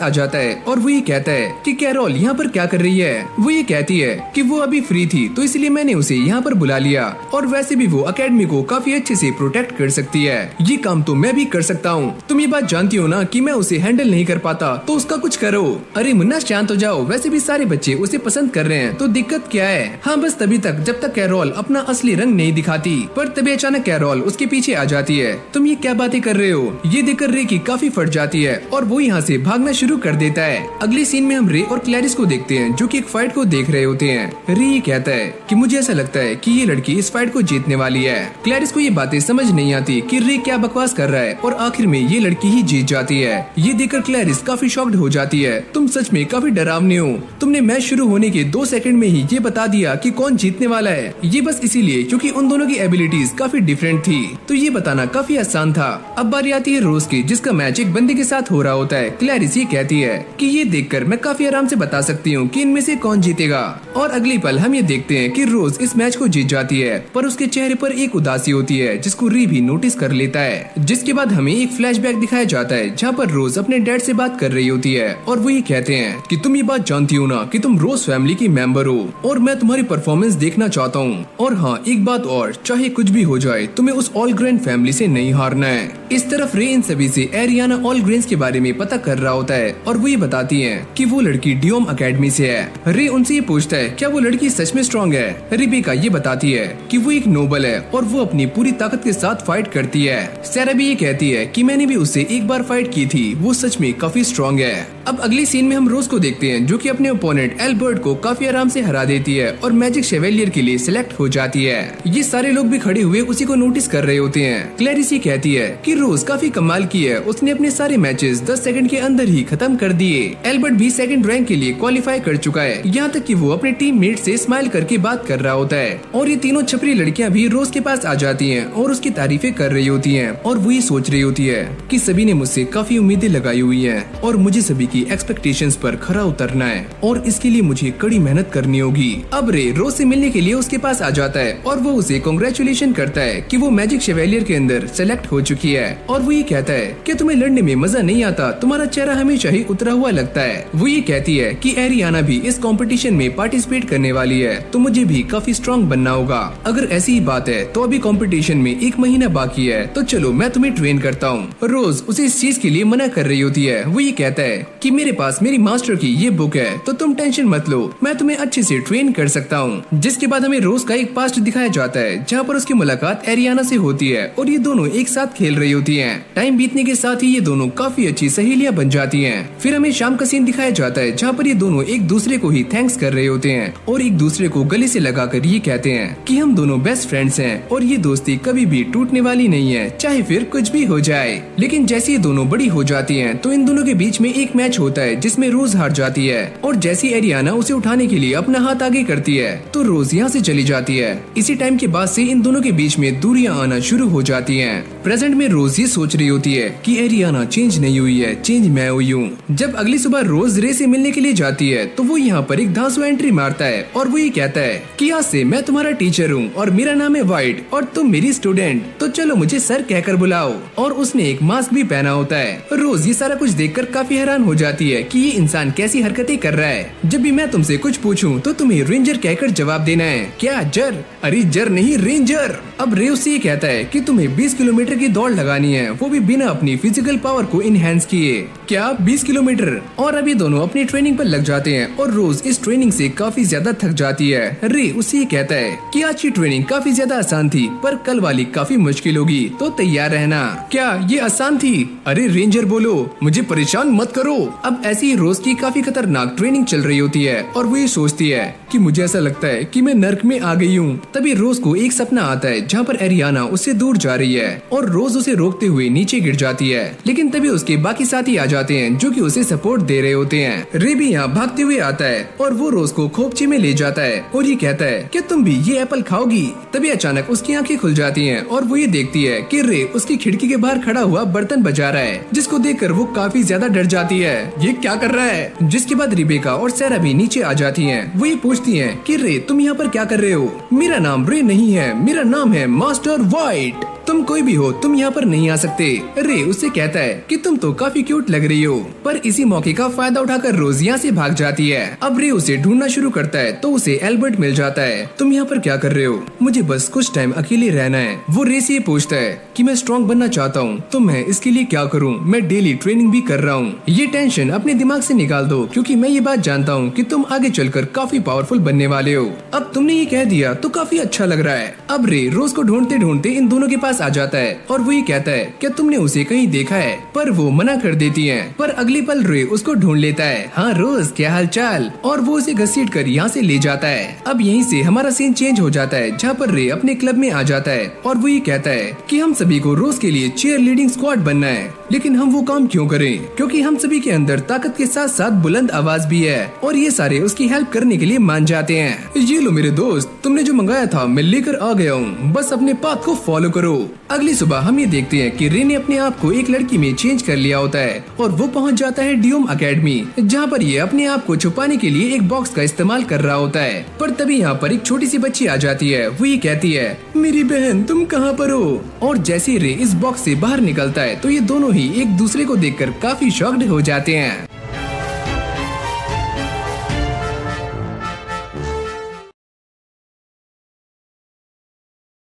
आ जाता है और वो ये कहता है कि कैरोल यहाँ पर क्या कर रही है। वो ये कहती है कि वो अभी फ्री थी तो इसलिए मैंने उसे यहाँ पर बुला लिया और वैसे भी वो एकेडमी को काफी अच्छे से प्रोटेक्ट कर सकती है। ये काम तो मैं भी कर सकता हूँ। तुम ये बात जानती हो ना कि मैं उसे हैंडल नहीं कर पाता, तो उसका कुछ करो। अरे मुन्ना, शांत हो जाओ। वैसे भी सारे बच्चे उसे पसंद कर रहे हैं तो दिक्कत क्या है। हाँ, बस तभी तक जब तक कैरोल अपना असली रंग नहीं दिखाती। पर तभी अचानक कैरोल उसके पीछे आ जाती है। तुम ये क्या बातें कर रहे हो। ये देखकर रे की काफी फट जाती है और वो यहाँ से भागना शुरू कर देता है। अगली सीन में हम रे और क्लैरिस को देखते हैं जो कि एक फाइट को देख रहे होते हैं। रे ये कहता है कि मुझे ऐसा लगता है कि ये लड़की इस फाइट को जीतने वाली है। क्लैरिस को ये बातें समझ नहीं आती कि रे क्या बकवास कर रहा है और आखिर में ये लड़की ही जीत जाती है। ये देखकर क्लैरिस काफी शॉक्ड हो जाती है। तुम सच में काफी डरावने हो। तुमने मैच शुरू होने के 2 सेकंड में ही ये बता दिया कि कौन जीतने वाला है। ये बस इसीलिए क्योंकि उन दोनों की एबिलिटीज काफी डिफरेंट थी, तो ये बताना काफी आसान था। अब बारी आती है रोज की, जिसका मैच एक बंदे के साथ हो रहा होता है। क्लैरिस ये कहती है कि ये देखकर मैं काफी आराम से बता सकती हूँ कि इनमें से कौन जीतेगा। और अगली पल हम ये देखते हैं कि रोज इस मैच को जीत जाती है, पर उसके चेहरे पर एक उदासी होती है जिसको री भी नोटिस कर लेता है। जिसके बाद हमें एक फ्लैशबैक दिखाया जाता है जहाँ पर रोज अपने डैड से बात कर रही होती है और वो ये कहते हैं कि तुम ये बात जानती हो ना कि तुम रोज फैमिली की मेंबर हो और मैं तुम्हारी परफॉर्मेंस देखना चाहता हूँ। और हाँ, एक बात और, चाहे कुछ भी हो जाए तुम्हें उस ऑल ग्रेन फैमिली से नहीं हारना है। इस तरफ रे इन सभी से एरियाना ऑल ग्रेन्स के बारे में पता कर रहा होता है और वो ये बताती है कि वो लड़की डियोम एकेडमी से है। रे उनसे ये पूछता है क्या वो लड़की सच में स्ट्रॉन्ग है। रिबेका ये बताती है कि वो एक नोबल है और वो अपनी पूरी ताकत के साथ फाइट करती है। सैरा भी ये कहती है कि मैंने भी उससे एक बार फाइट की थी, वो सच में काफी स्ट्रॉन्ग है। अब अगली सीन में हम रोज को देखते हैं जो कि अपने ओपोनेंट एल्बर्ट को काफी आराम से हरा देती है और मैजिक शेवेलियर के लिए सिलेक्ट हो जाती है। ये सारे लोग भी खड़े हुए उसी को नोटिस कर रहे होते हैं। क्लैरिस ये कहती है कि रोज काफी कमाल की है, उसने अपने सारे मैचेस 10 सेकंड के अंदर ही खत्म कर दिए। एल्बर्ट भी सेकंड रैंक के लिए क्वालिफाई कर चुका है, यहाँ तक कि वो अपने टीममेट से स्माइल करके बात कर रहा होता है। और ये तीनों छपरी लड़कियां भी रोज के पास आ जाती हैं और उसकी तारीफें कर रही होती हैं और वो ये सोच रही होती है कि सभी ने मुझसे काफी उम्मीदें लगाई हुई हैं और मुझे सभी की एक्सपेक्टेशंस पर खरा उतरना है और इसके लिए मुझे कड़ी मेहनत करनी होगी। अब रे रोज से मिलने के लिए उसके पास आ जाता है और वो उसे कांग्रेचुलेशन करता है कि वो मैजिक शेवेलियर के अंदर सेलेक्ट हो चुकी है। और वो ये कहता है कि तुम्हें लड़ने में मजा नहीं आता, तुम्हारा चेहरा हमेशा ही उतरा हुआ लगता है। वो ये कहती है कि एरियाना भी इस कंपटीशन में पार्टिसिपेट करने वाली है, तो मुझे भी काफी स्ट्रॉन्ग बनना होगा। अगर ऐसी ही बात है तो अभी कंपटीशन में 1 महीना बाकी है, तो चलो मैं तुम्हें ट्रेन करता हूँ। रोज उसे इस चीज के लिए मना कर रही होती है। वो ये कहता है कि मेरे पास मेरी मास्टर की ये बुक है, तो तुम टेंशन मत लो, मैं तुम्हें अच्छे से ट्रेन कर सकता हूँ। जिसके बाद हमें रोज का एक पास्ट दिखाया जाता है जहाँ पर उसकी मुलाकात एरियाना से होती है और ये दोनों एक साथ खेल रही होती हैं। टाइम बीतने के साथ ही ये दोनों काफी अच्छी सहेलियां बन जाती हैं। फिर हमें शाम का सीन दिखाया जाता है जहाँ पर ये दोनों एक दूसरे को ही थैंक्स कर रहे होते हैं और एक दूसरे को गले से लगाकर ये कहते हैं कि हम दोनों बेस्ट फ्रेंड्स हैं और ये दोस्ती कभी भी टूटने वाली नहीं है, चाहे फिर कुछ भी हो जाए। लेकिन जैसे ये दोनों बड़ी हो जाती हैं तो इन दोनों के बीच में एक मैच होता है जिसमें रोज हार जाती है और जैसी एरियाना उसे उठाने के लिए अपना हाथ आगे करती है तो रोज यहाँ से चली जाती है। इसी टाइम के बाद से इन दोनों के बीच में दूरियां आना शुरू हो जाती हैं। प्रेजेंट में रोज ये सोच रही होती है कि एरियाना चेंज नहीं हुई है, चेंज मैं हुई हूँ। जब अगली सुबह रोज रे से मिलने के लिए जाती है तो वो यहाँ पर एक धांसू एंट्री मारता है और वो ये कहता है कि आज से मैं तुम्हारा टीचर हूँ और मेरा नाम है व्हाइट और तुम मेरी स्टूडेंट, तो चलो मुझे सर कहकर बुलाओ। और उसने एक मास्क भी पहना होता है। रोज ये सारा कुछ देखकर काफी हैरान हो जाती है कि ये इंसान कैसी हरकतें कर रहा है। जब भी मैं तुमसे कुछ पूछूं तो तुम्हें रेंजर कहकर जवाब देना है। क्या जर? अरे जर नहीं, रेंजर। अब रे उससे ये कहता है कि तुम्हें 20 किलोमीटर किलोमीटर की दौड़ लगानी है, वो भी बिना अपनी फिजिकल पावर को इनहेंस किए। क्या 20 किलोमीटर? और अभी दोनों अपनी ट्रेनिंग पर लग जाते हैं और रोज इस ट्रेनिंग से काफी ज्यादा थक जाती है। रे उससे कहता है कि आज की ट्रेनिंग काफी ज्यादा आसान थी, पर कल वाली काफी मुश्किल होगी, तो तैयार रहना। क्या ये आसान थी? अरे रेंजर बोलो, मुझे परेशान मत करो। अब ऐसी ही रोज की काफी खतरनाक ट्रेनिंग चल रही होती है और वो ये सोचती है कि मुझे ऐसा लगता है कि मैं नर्क में आ गई हूँ। तभी रोज को एक सपना आता है जहाँ पर एरियाना उससे दूर जा रही है और रोज उसे रोकते हुए नीचे गिर जाती है, लेकिन तभी उसके बाकी साथी आ जाते हैं जो कि उसे सपोर्ट दे रहे होते हैं। रे भी यहाँ भागते हुए आता है और वो रोज को खोपचे में ले जाता है और ये कहता है कि तुम भी ये एप्पल खाओगी। तभी अचानक उसकी आंखें खुल जाती हैं और वो ये देखती है कि रे उसकी खिड़की के बाहर खड़ा हुआ बर्तन बजा रहा है, जिसको देखकर वो काफी ज्यादा डर जाती है। ये क्या कर रहा है? जिसके बाद रिबेका और सैरा भी नीचे आ जाती हैं। वो ये पूछती हैं कि रे तुम यहाँ पर क्या कर रहे हो? मेरा नाम रे नहीं है, मेरा नाम है मास्टर वाइट। तुम कोई भी हो, तुम यहाँ पर नहीं आ सकते। रे उससे कहता है कि तुम तो काफी क्यूट लग रही हो, पर इसी मौके का फायदा उठाकर रोज यहाँ से भाग जाती है। अब रे उसे ढूंढना शुरू करता है तो उसे एल्बर्ट मिल जाता है। तुम यहाँ पर क्या कर रहे हो? मुझे बस कुछ टाइम अकेले रहना है। वो रे से पूछता है कि मैं स्ट्रॉन्ग बनना चाहता हूँ, तो मैं इसके लिए क्या करूँ? मैं डेली ट्रेनिंग भी कर रहा हूँ। ये टेंशन अपने दिमाग से निकाल दो, क्योंकि मैं ये बात जानता हूँ कि तुम आगे चलकर काफी पावरफुल बनने वाले हो। अब तुमने ये कह दिया तो काफी अच्छा लग रहा है। अब रे रोज को ढूंढते ढूंढते इन दोनों के पास आ जाता है और वो ये कहता है क्या तुमने उसे कहीं देखा है? पर वो मना कर देती है। पर अगले पल रे उसको ढूंढ लेता है। हाँ रोज, क्या हाल चाल? और वो उसे घसीट कर यहाँ से ले जाता है। अब यहीं से हमारा सीन चेंज हो जाता है, जहाँ पर रे अपने क्लब में आ जाता है और वो ये कहता है कि हम सभी को रोज के लिए चीयर लीडिंग स्क्वाड बनना है, लेकिन हम वो काम क्यों करें? क्योंकि हम सभी के अंदर ताकत के साथ साथ बुलंद आवाज भी है। और ये सारे उसकी हेल्प करने के लिए मान जाते हैं। ये लो मेरे दोस्त, तुमने जो मंगाया था मैं लेकर आ गया हूँ, बस अपने पाथ को फॉलो करो। अगली सुबह हम ये देखते हैं कि रे ने अपने आप को एक लड़की में चेंज कर लिया होता है और वो पहुंच जाता है डियोम अकेडमी, जहाँ पर ये अपने आप को छुपाने के लिए एक बॉक्स का इस्तेमाल कर रहा होता है। पर तभी यहाँ पर एक छोटी सी बच्ची आ जाती है। वो ये कहती है मेरी बहन तुम कहाँ पर हो? और जैसे रे इस बॉक्स से बाहर निकलता है तो ये दोनों ही एक दूसरे को देखकर काफी शॉक्ड हो जाते हैं।